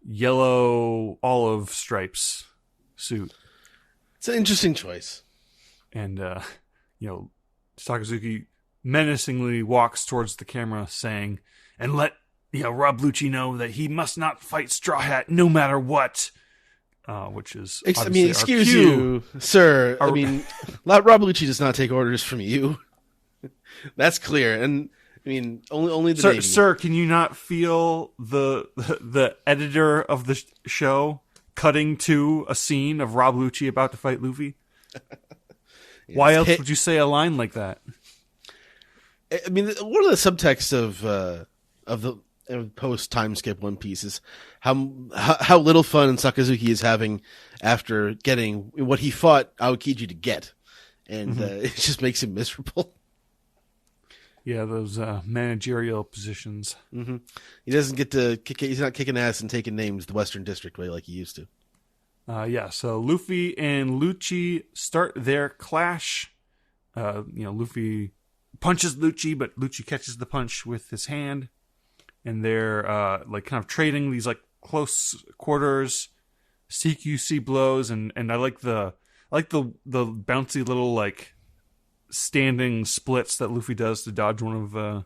S6: yellow olive stripes suit.
S7: It's an interesting choice.
S6: And Sakazuki menacingly walks towards the camera, saying, "And let Rob Lucci know that he must not fight Straw Hat no matter what." Which is,
S7: excuse you, sir. Rob Lucci does not take orders from you. That's clear. And only the
S6: sir, can you not feel the editor of the show cutting to a scene of Rob Lucci about to fight Luffy? Why else would you say a line like that?
S7: One of the subtexts of the post time skip One Piece is how little fun Sakazuki is having after getting what he fought Aokiji to get, and it just makes him miserable.
S6: Yeah, those managerial positions.
S7: Mm-hmm. He doesn't get to he's not kicking ass and taking names the Western District way like he used to.
S6: So Luffy and Lucci start their clash. Luffy punches Lucci, but Lucci catches the punch with his hand. And they're kind of trading these close quarters CQC blows, and I like the bouncy little standing splits that Luffy does to dodge one of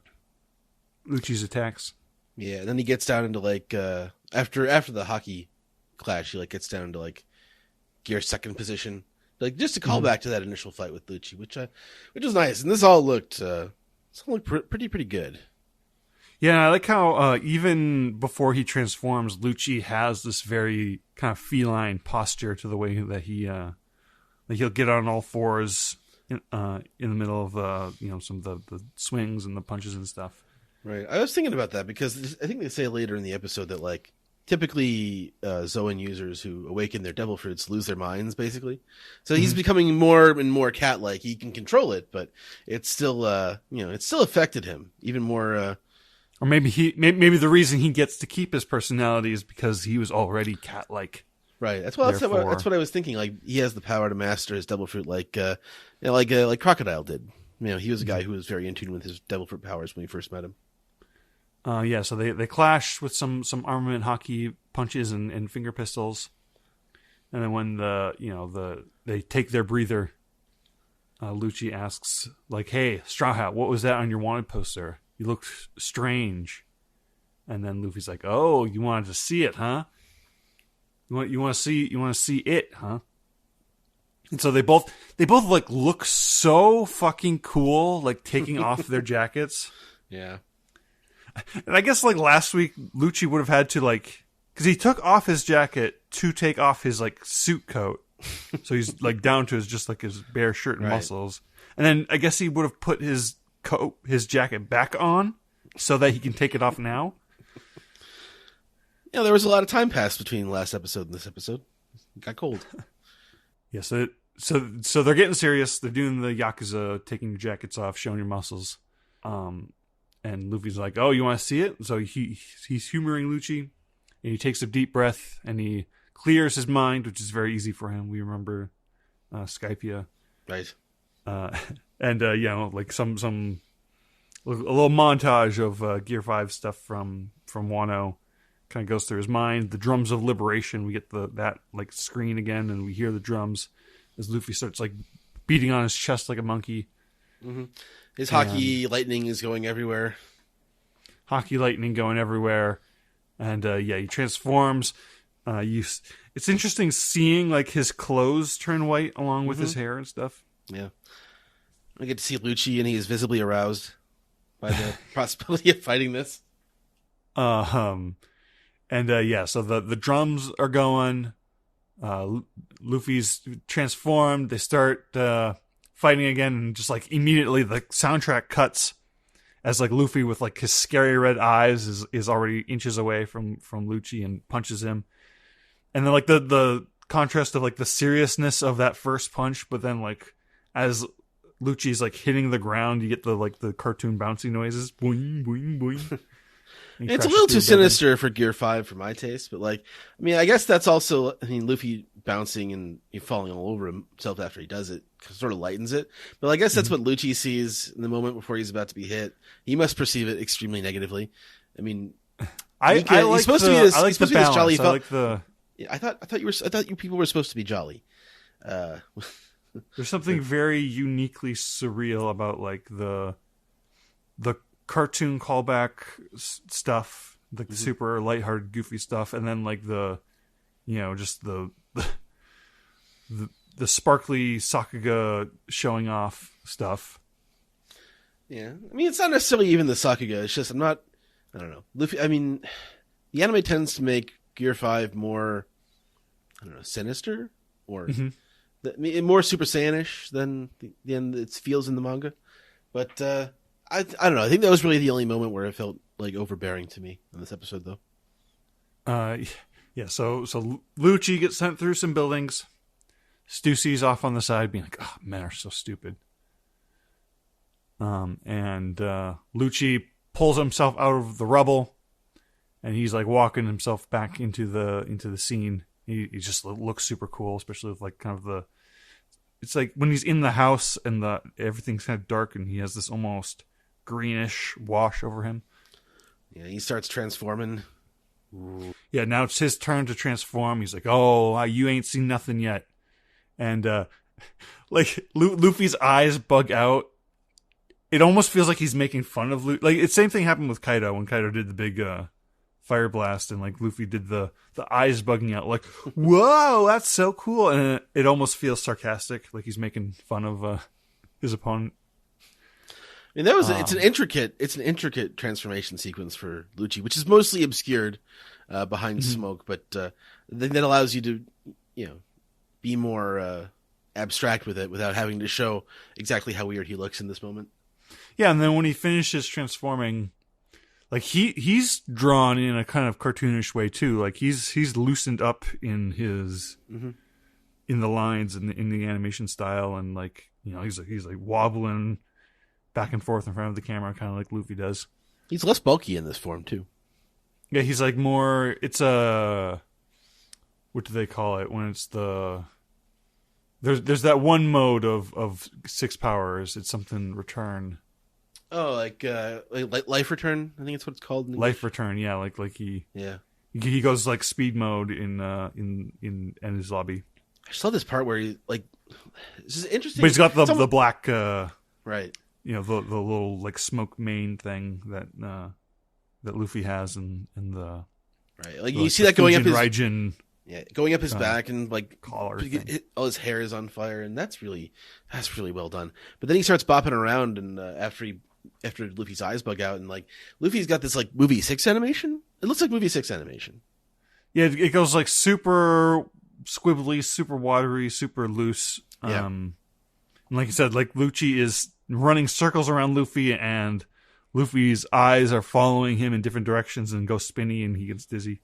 S6: Lucci's attacks.
S7: Yeah, and then he gets down into after the hockey clash, he gets down to gear second position, just to call back to that initial fight with Lucci, which was nice, and this all looked pretty good.
S6: Yeah, I like how even before he transforms, Lucci has this very kind of feline posture to the way that he'll get on all fours in the middle of some of the swings and the punches and stuff.
S7: Right. I was thinking about that because I think they say later in the episode that typically Zoan users who awaken their devil fruits lose their minds, basically. So he's becoming more and more cat-like. He can control it, but it's still it's still affected him even more.
S6: Or maybe the reason he gets to keep his personality is because he was already cat-like.
S7: Right. That's what I was thinking. He has the power to master his devil fruit, like Crocodile did. He was a guy who was very in tune with his devil fruit powers when we first met him.
S6: So they clash with some armament hockey punches and finger pistols, and then when they take their breather, Lucci asks "Hey, Straw Hat, what was that on your wanted poster? You looked strange." And then Luffy's like, "Oh, you wanted to see it, huh? You want to see it, huh?" And so they both look so fucking cool, taking off their jackets.
S7: Yeah.
S6: And I guess last week Lucci would have had to because he took off his jacket to take off his suit coat, so he's down to his bare shirt and muscles. And then I guess he would have put his jacket back on so that he can take it off now.
S7: There was a lot of time passed between last episode and this episode. It got cold.
S6: Yeah, so So they're getting serious. They're doing the Yakuza, taking your jackets off, showing your muscles. And Luffy's like, "Oh, you want to see it?" So he's humoring Lucci, and he takes a deep breath and he clears his mind, which is very easy for him. We remember Skypia,
S7: Right.
S6: and like some a little montage of Gear 5 stuff from Wano. Kind of goes through his mind. The drums of liberation. We get that like screen again, and we hear the drums as Luffy starts like beating on his chest like a monkey.
S7: Mm-hmm. His hockey lightning is going everywhere.
S6: Hockey lightning going everywhere, and he transforms. It's interesting seeing like his clothes turn white along with his hair and stuff.
S7: Yeah, I get to see Lucci, and he is visibly aroused by the possibility of fighting this.
S6: So the drums are going. Luffy's transformed. They start fighting again, and just like immediately the soundtrack cuts as like Luffy with like his scary red eyes is already inches away from Lucci and punches him. And then like the contrast of like the seriousness of that first punch, but then like as Lucci's like hitting the ground, you get the cartoon bouncy noises. Boing, boing, boing.
S7: It's a little too sinister for Gear 5 for my taste, but like, I mean, I guess that's also, Luffy bouncing and falling all over himself after he does it sort of lightens it. But I guess that's what Lucci sees in the moment before he's about to be hit. He must perceive it extremely negatively. I mean, he's supposed to be this jolly fellow. I thought you people were supposed to be jolly.
S6: There's something very uniquely surreal about like the cartoon callback stuff, like the super lighthearted, goofy stuff, and then like the sparkly Sakuga showing off stuff.
S7: Yeah, I mean, it's not necessarily even the Sakuga. It's just I don't know. Luffy. I mean, the anime tends to make Gear 5 more, I don't know, sinister or more Super Saiyan-ish than the end it feels in the manga. But I don't know. I think that was really the only moment where it felt like overbearing to me in this episode, though.
S6: So Lucci gets sent through some buildings. Stussy's off on the side, being like, "Oh, men are so stupid." And Lucci pulls himself out of the rubble, and he's like walking himself back into the scene. He just looks super cool, especially with like kind of it's like when he's in the house and everything's kind of dark, and he has this almost greenish wash over him.
S7: Yeah, he starts transforming.
S6: Yeah, now it's his turn to transform. He's like, "Oh, you ain't seen nothing yet." And like Luffy's eyes bug out. It almost feels like he's making fun of Luffy. Like, the same thing happened with Kaido when Kaido did the big fire blast, and like Luffy did the eyes bugging out. Like, whoa, that's so cool. And it almost feels sarcastic, like he's making fun of his opponent.
S7: I mean, it's an intricate transformation sequence for Lucci, which is mostly obscured behind smoke, but that allows you to, be more abstract with it without having to show exactly how weird he looks in this moment.
S6: Yeah, and then when he finishes transforming, like he's drawn in a kind of cartoonish way too. Like he's loosened up in his in the lines and in the animation style, and like he's like wobbling back and forth in front of the camera, kind of like Luffy does.
S7: He's less bulky in this form too.
S6: Yeah, he's like more. It's what do they call it when it's There's that one mode of 6 powers. It's something return.
S7: Oh, like life return. I think it's what it's called.
S6: Life return. Yeah, like he goes like speed mode in his lobby.
S7: I saw this part where he like. This is interesting.
S6: But he's got the black.
S7: Right.
S6: The little like smoke mane thing that Luffy has in the.
S7: Right, like you see that going up his.
S6: Raijin,
S7: going up his back and like
S6: collar
S7: all his hair is on fire, and that's really well done. But then he starts bopping around, and after Luffy's eyes bug out, and like Luffy's got this like movie 6 animation. It looks like movie 6 animation.
S6: Yeah, it goes like super squibbly, super watery, super loose.
S7: Yeah.
S6: And like you said, like Lucci is running circles around Luffy, and Luffy's eyes are following him in different directions and go spinny, and he gets dizzy.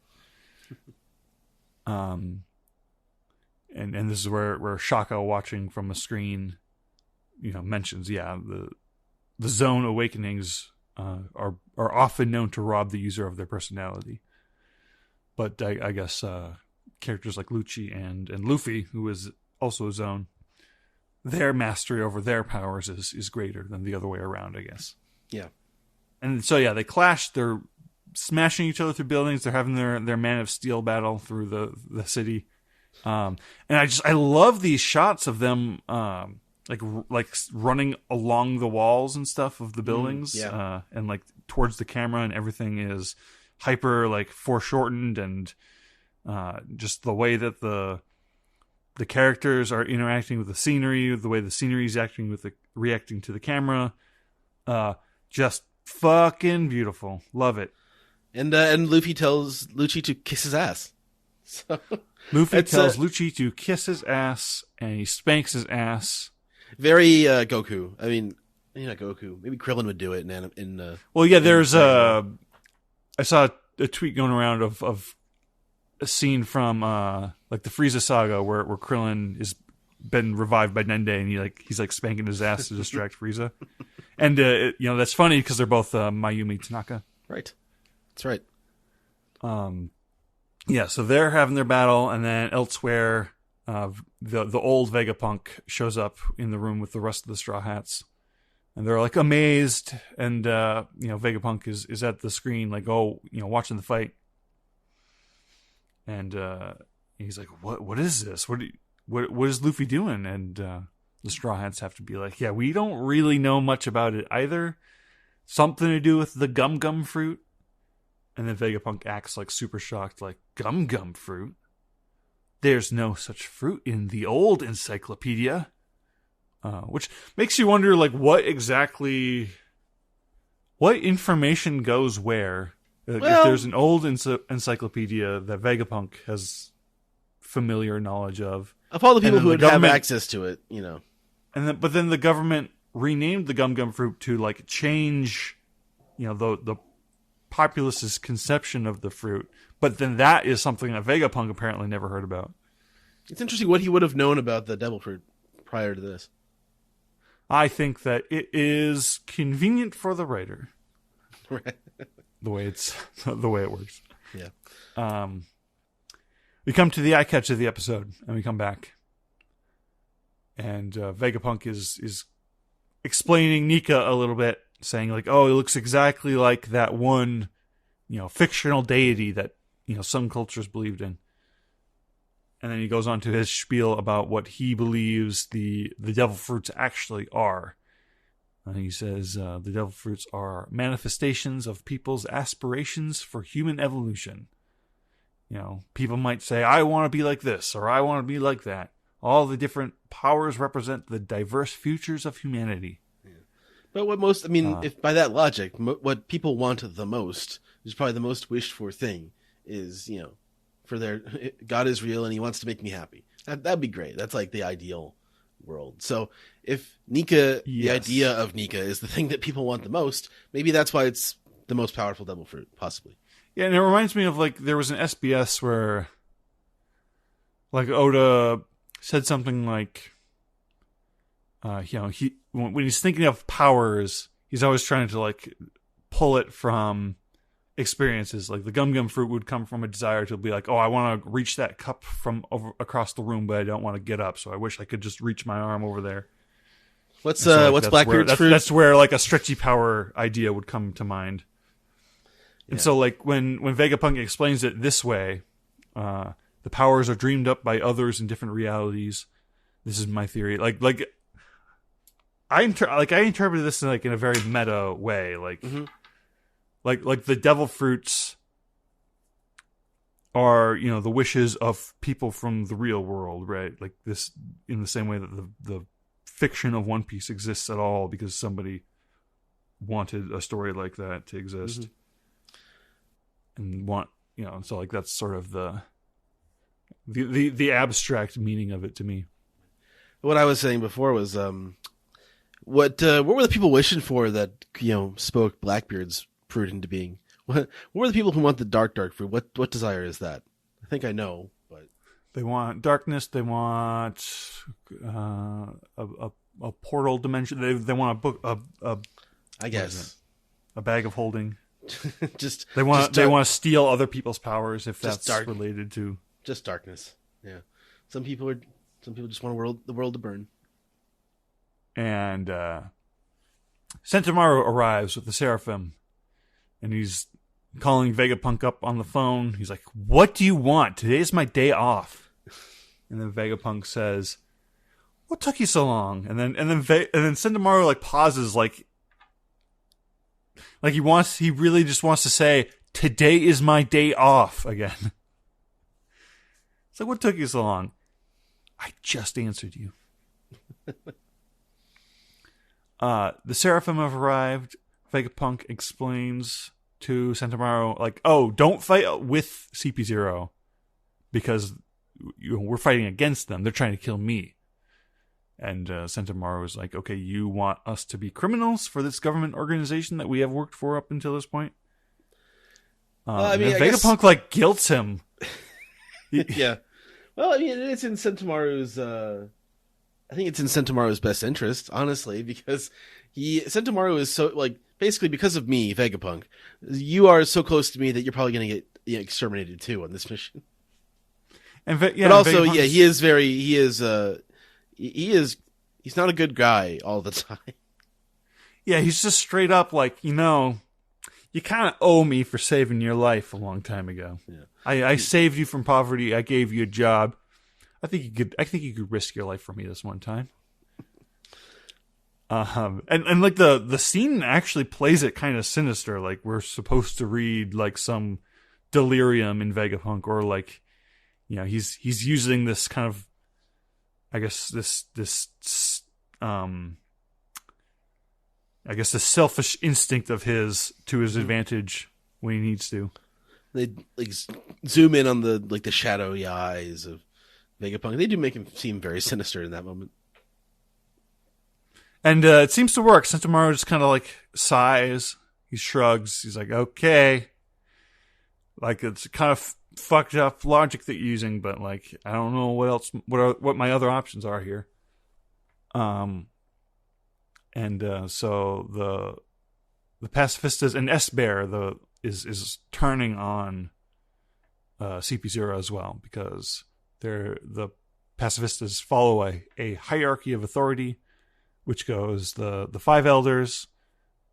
S6: and this is where Shaka, watching from a screen, mentions, the zone awakenings are often known to rob the user of their personality. But I guess characters like Lucci and Luffy, who is also a zone, their mastery over their powers is greater than the other way around, I guess.
S7: Yeah. And
S6: so they clash. They're smashing each other through buildings. They're having their Man of Steel battle through the city. And I love these shots of them like running along the walls and stuff of the buildings, and like towards the camera, and everything is hyper like foreshortened, and just the way that the characters are interacting with the scenery, the way the scenery is reacting to the camera, just fucking beautiful. Love it.
S7: And Luffy tells Lucci to kiss his ass. So
S6: Luffy tells Lucci to kiss his ass, and he spanks his ass.
S7: Very Goku. I mean, not Goku. Maybe Krillin would do it.
S6: There's I saw a tweet going around of a scene from like the Frieza saga where Krillin is been revived by Nende, and he's spanking his ass to distract Frieza. And that's funny because they're both Mayumi Tanaka.
S7: Right. That's right.
S6: So they're having their battle, and then elsewhere, the old Vegapunk shows up in the room with the rest of the Straw Hats, and they're like amazed, and Vegapunk is at the screen like, watching the fight, and he's like, what is this? What is Luffy doing? And the Straw Hats have to be like, yeah, we don't really know much about it either. Something to do with the gum fruit. And then Vegapunk acts like super shocked, like, gum fruit? There's no such fruit in the old encyclopedia. Which makes you wonder, like, what information goes where? If there's an old encyclopedia that Vegapunk has familiar knowledge of.
S7: Of all the people who would have access to it,
S6: But then the government renamed the gum fruit to, like, change, the populace's conception of the fruit, but then that is something that Vegapunk apparently never heard about.
S7: It's interesting what he would have known about the devil fruit prior to this.
S6: I think that it is convenient for the writer.
S7: Right.
S6: the way it works.
S7: Yeah.
S6: We come to the eye catch of the episode, and we come back, and Vegapunk is explaining Nika a little bit, saying like, oh, it looks exactly like that one, fictional deity that, some cultures believed in. And then he goes on to his spiel about what he believes the devil fruits actually are. And he says the devil fruits are manifestations of people's aspirations for human evolution. People might say, I want to be like this, or I want to be like that. All the different powers represent the diverse futures of humanity.
S7: But if by that logic, what people want the most is probably the most wished for thing is, for their God is real and he wants to make me happy. That'd be great. That's like the ideal world. So if Nika, the idea of Nika is the thing that people want the most, maybe that's why it's the most powerful devil fruit, possibly.
S6: Yeah, and it reminds me of like there was an SBS where like Oda said something like, when he's thinking of powers, he's always trying to like pull it from experiences. Like the gum fruit would come from a desire to be like, oh, I want to reach that cup from across the room, but I don't want to get up. So I wish I could just reach my arm over there.
S7: What's Blackbeard's fruit?
S6: That's where like a stretchy power idea would come to mind. Yeah. And so like when Vegapunk explains it this way, the powers are dreamed up by others in different realities. This is my theory. I interpreted this in a very meta way, like the devil fruits are the wishes of people from the real world, right? Like this, in the same way that the fiction of One Piece exists at all because somebody wanted a story like that to exist, and so like that's sort of the abstract meaning of it to me.
S7: What I was saying before was what were the people wishing for that spoke Blackbeard's fruit into being? What were the people who want the dark fruit? What desire is that? I think I know, but
S6: They want darkness. They want a portal dimension. They want a book.
S7: I guess
S6: a bag of holding.
S7: They
S6: want to steal other people's powers if that's
S7: dark.
S6: related to
S7: just darkness. Yeah, some people just want the world to burn.
S6: And Sentomaru arrives with the Seraphim, and he's calling Vegapunk up on the phone. He's like, "What do you want? Today's my day off." And then Vegapunk says, "What took you so long?" And then Sentomaru like pauses, like he really just wants to say, "Today is my day off" again. It's like, "What took you so long?" "I just answered you." The Seraphim have arrived. Vegapunk explains to Sentomaru, like, "Oh, don't fight with CP0 because we're fighting against them. They're trying to kill me." And Sentomaru is like, "Okay, you want us to be criminals for this government organization that we have worked for up until this point?" Vegapunk like guilts him.
S7: Yeah. Well, I mean, it's in Sentomaru's. I think it's in Sentomaru's best interest, honestly, because Sentomaru is so like basically because of me, Vegapunk. You are so close to me that you're probably going to get exterminated too on this mission. But also, he's not a good guy all the time.
S6: Yeah, he's just straight up like, you kind of owe me for saving your life a long time ago. Yeah. I saved you from poverty. I gave you a job. I think you could risk your life for me this one time. And like the scene actually plays it kind of sinister. Like we're supposed to read like some delirium in Vegapunk, or like, he's using this kind of, I guess this selfish instinct of his to his advantage when he needs to.
S7: They like zoom in on the shadowy eyes of Vegapunk. They do make him seem very sinister in that moment. And
S6: it seems to work. Sentomaru just kind of like sighs. He shrugs. He's like, "Okay." Like it's kind of fucked up logic that you're using, but like I don't know what my other options are here. So the pacifistas and S-Bear is turning on CP0 as well, because the pacifistas follow a hierarchy of authority, which goes the five elders,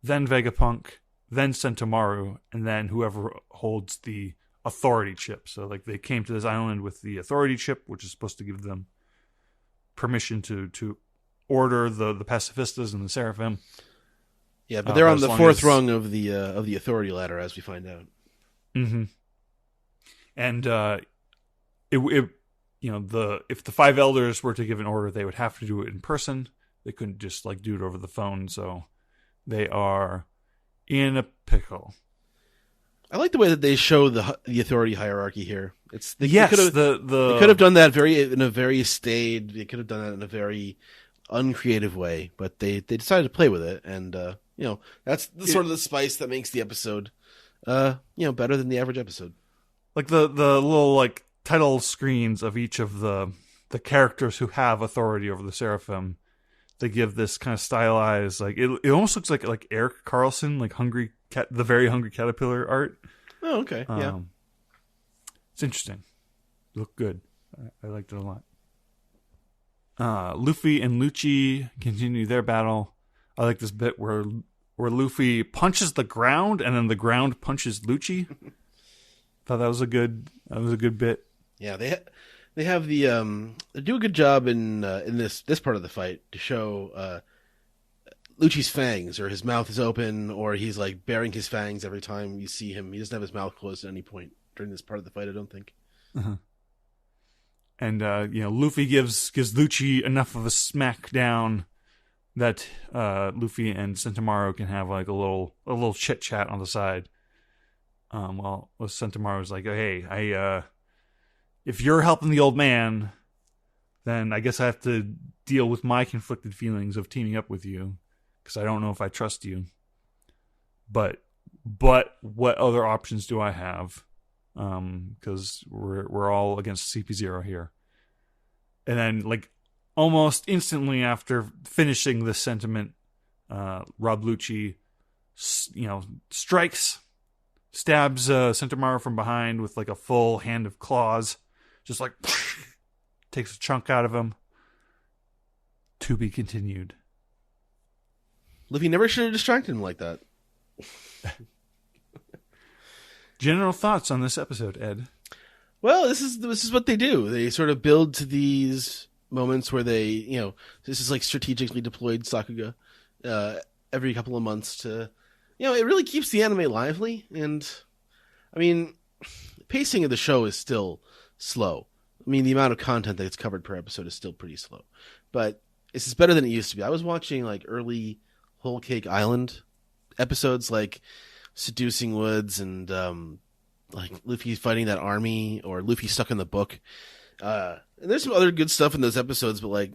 S6: then Vegapunk, then Sentomaru, and then whoever holds the authority chip. So like they came to this island with the authority chip, which is supposed to give them permission to order the pacifistas and the Seraphim.
S7: Yeah, but they're on the fourth rung of the authority ladder, as we find out.
S6: Mm-hmm. And if the five elders were to give an order, they would have to do it in person. They couldn't just like do it over the phone. So they are in a pickle.
S7: I like the way that they show the authority hierarchy here. They could have done that in a very staid. They could have done that in a very uncreative way, but they decided to play with it, and that's sort of the spice that makes the episode, better than the average episode.
S6: Like the little like title screens of each of the characters who have authority over the Seraphim, they give this kind of stylized, like it almost looks like Eric Carlson, like the very hungry caterpillar art.
S7: Oh, okay, yeah.
S6: It's interesting. Look good. I liked it a lot. Luffy and Lucci continue their battle. I like this bit where Luffy punches the ground and then the ground punches Lucci. Thought that was a good bit.
S7: Yeah, they have they do a good job in this part of the fight to show Lucci's fangs, or his mouth is open, or he's like baring his fangs every time you see him. He doesn't have his mouth closed at any point during this part of the fight, I don't think.
S6: Uh-huh. And Luffy gives Lucci enough of a smack down that Luffy and Sentomaru can have like a little chit chat on the side. While Sentomaru's like, "Hey, if you're helping the old man, then I guess I have to deal with my conflicted feelings of teaming up with you, because I don't know if I trust you. But what other options do I have? because we're all against CP0 here. And then, like, almost instantly after finishing this sentiment, Rob Lucci, strikes, stabs Sentomaru from behind with like a full hand of claws, just like takes a chunk out of him. To be continued.
S7: Luffy never should have distracted him like that.
S6: General thoughts on this episode, Ed?
S7: Well, this is what they do. They sort of build to these moments where they, this is like strategically deployed Sakuga every couple of months to, it really keeps the anime lively. And, I mean, pacing of the show is still slow. I mean, the amount of content that gets covered per episode is still pretty slow. But this is better than it used to be. I was watching, like, early Whole Cake Island episodes, like Seducing Woods and, like Luffy fighting that army, or Luffy stuck in the book. And there's some other good stuff in those episodes, but like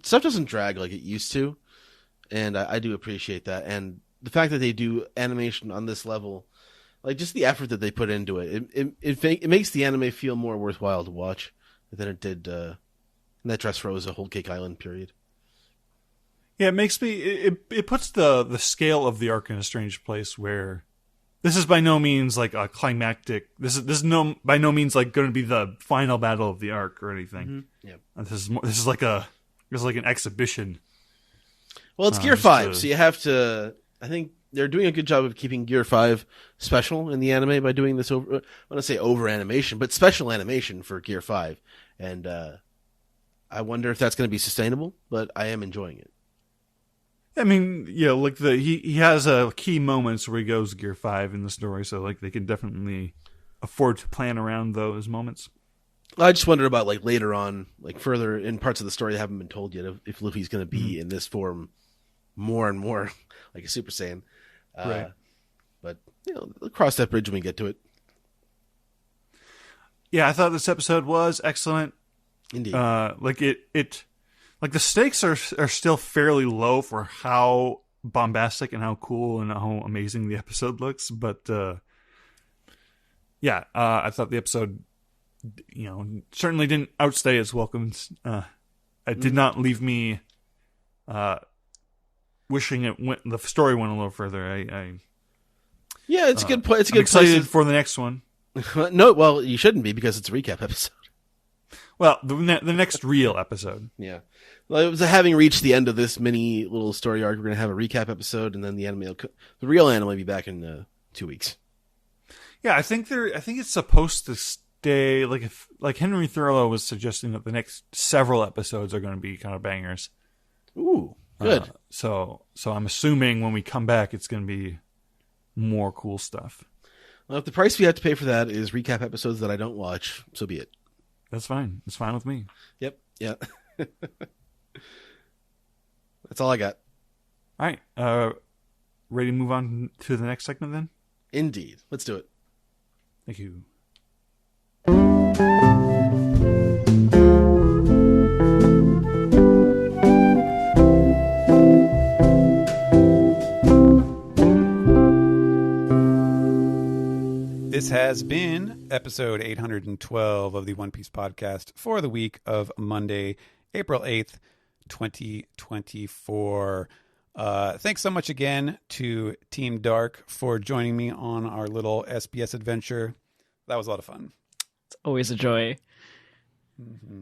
S7: stuff doesn't drag like it used to. And I do appreciate that. And the fact that they do animation on this level, like just the effort that they put into it makes the anime feel more worthwhile to watch than it did in that Dressrosa Whole Cake Island period.
S6: Yeah, it makes me, it puts the scale of the arc in a strange place where this is by no means like a climactic. This is by no means like going to be the final battle of the arc or anything.
S7: Mm-hmm. Yeah,
S6: this is like an exhibition.
S7: Well, it's Gear 5, so you have to. I think they're doing a good job of keeping Gear 5 special in the anime by doing this over. I want to say over animation, but special animation for Gear 5, and I wonder if that's going to be sustainable. But I am enjoying it.
S6: I mean, like he has key moments where he goes Gear 5 in the story, so like they can definitely afford to plan around those moments.
S7: I just wonder about like later on, like further in parts of the story that haven't been told yet, if Luffy's going to be in this form more and more like a Super Saiyan.
S6: Right.
S7: But we'll cross that bridge when we get to it.
S6: Yeah, I thought this episode was excellent.
S7: Indeed.
S6: Like it. Like, the stakes are still fairly low for how bombastic and how cool and how amazing the episode looks. But, I thought the episode, certainly didn't outstay its welcome. It did not leave me wishing the story went a little further.
S7: Yeah, it's a good point. It's a good
S6: excited for the next one.
S7: No, well, you shouldn't be because it's a recap episode.
S6: Well, the next real episode.
S7: Yeah. Well, it was having reached the end of this mini little story arc. We're going to have a recap episode, and then the real anime will be back in 2 weeks.
S6: Yeah, I think it's supposed to stay like Henry Thurlow was suggesting that the next several episodes are going to be kind of bangers.
S7: Ooh, good.
S6: So I'm assuming when we come back, it's going to be more cool stuff.
S7: Well, if the price we have to pay for that is recap episodes that I don't watch, so be it.
S6: That's fine. It's fine with me.
S7: Yep. Yeah. That's all I got.
S6: All right. Ready to move on to the next segment then?
S7: Indeed. Let's do it.
S6: Thank you.
S1: This has been episode 812 of the One Piece podcast for the week of Monday, April 8th, 2024. Thanks so much again to Team Dark for joining me on our little SBS adventure. That was a lot of fun.
S3: It's always a joy.
S1: Mm-hmm.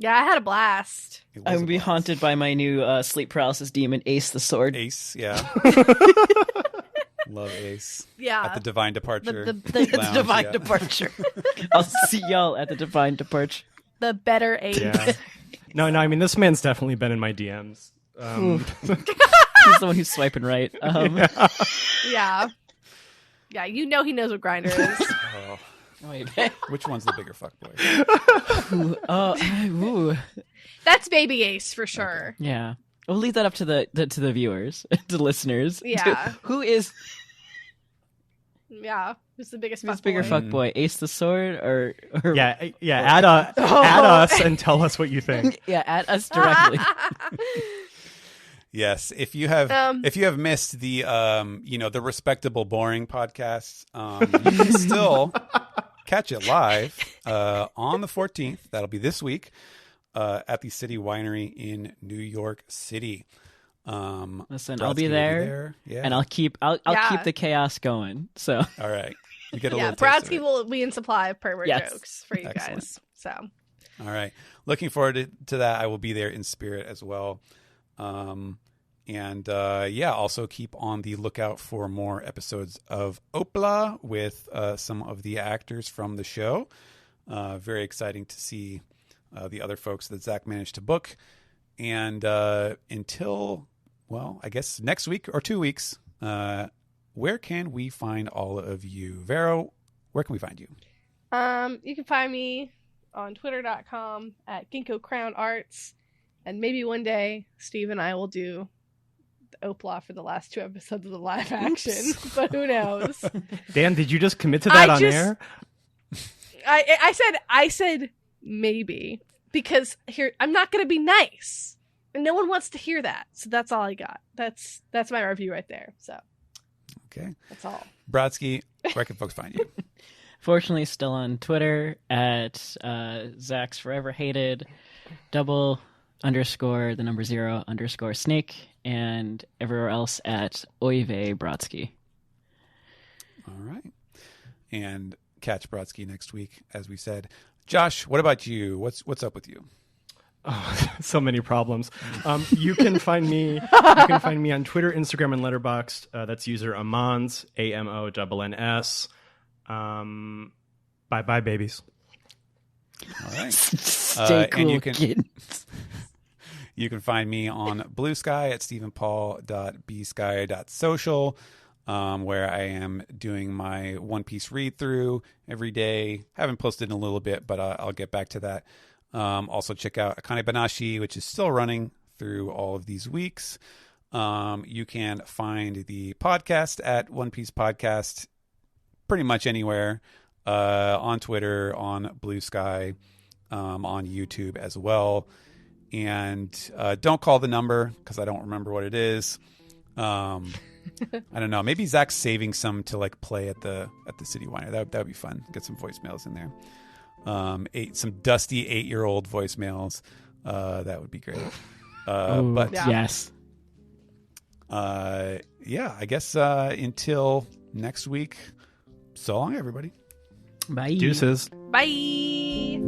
S2: Yeah, I had a blast.
S3: I'm going to be haunted by my new sleep paralysis demon, Ace the Sword.
S1: Ace, yeah. Love Ace.
S2: Yeah.
S1: At the Divine Departure.
S2: The
S1: Lounge,
S3: Divine
S1: yeah.
S3: Departure. I'll see y'all at the Divine Departure.
S2: The better Ace.
S4: Yeah. No, I mean, this man's definitely been in my DMs.
S3: He's the one who's swiping right.
S2: Yeah. Yeah, he knows what Grindr is.
S1: Oh,
S3: Wait.
S1: which one's the bigger fuckboy?
S3: Ooh.
S2: That's Baby Ace for sure.
S3: Yeah. We'll leave that up to the viewers, to listeners.
S2: Yeah.
S3: Who is
S2: Yeah. Who's the biggest
S3: this
S2: fuckboy?
S3: bigger fuckboy? Ace the Sword or
S4: Yeah. Add us and tell us what you think.
S3: yeah, at us directly.
S1: Yes, if you have missed the the respectable boring podcasts, you can still catch it live on the 14th. That'll be this week at the City Winery in New York City.
S3: Listen,
S1: Brodsky
S3: I'll be
S1: will
S3: there,
S1: Yeah.
S3: and I'll keep the chaos going. So
S1: All right, you get a
S2: Yeah,
S1: little taste of
S2: Brodsky
S1: it.
S2: will be in supply of pervert
S3: Yes.
S2: jokes for you
S1: Excellent.
S2: guys. So
S1: All right. Looking forward to that. I will be there in spirit as well. Also keep on the lookout for more episodes of Opla with some of the actors from the show. Very exciting to see the other folks that Zach managed to book. And until, I guess next week or 2 weeks, where can we find all of you? Vero, where can we find you?
S2: you can find me on twitter.com at Ginkgo Crown Arts. And maybe one day, Steve and I will do the Opla for the last 2 episodes of the live action. But who knows?
S4: Dan, did you just commit to that air?
S2: I said maybe. Because here, I'm not going to be nice. And no one wants to hear that. So that's all I got. That's my review right there. So
S1: Okay.
S2: that's all.
S1: Brodsky, where can folks find you?
S3: fortunately, still on Twitter at Zach's Forever Hated _0 _snake, and everywhere else at Oive Brodsky.
S1: All right. And catch Brodsky next week, as we said. Josh, what about you? What's up with you?
S4: Oh, so many problems. You can find me on Twitter, Instagram, and Letterboxd. That's user Amons, AMONNS. Bye, babies.
S1: All right.
S3: Stay cool,
S1: and you can
S3: kids.
S1: you can find me on Blue Sky at stephenpaul.bsky.social, where I am doing my One Piece read through every day. Haven't posted in a little bit, but I'll get back to that. Also check out Akane Banashi, which is still running through all of these weeks. You can find the podcast at One Piece Podcast pretty much anywhere, on Twitter, on Blue Sky, on YouTube as well. And don't call the number because I don't remember what it is. I don't know. Maybe Zach's saving some to like play at the City Winery. That would be fun. Get some voicemails in there. Some dusty 8-year-old voicemails. That would be great. But
S2: Yeah.
S3: Yes.
S1: I guess until next week. So long, everybody.
S3: Bye.
S4: Deuces.
S2: Bye.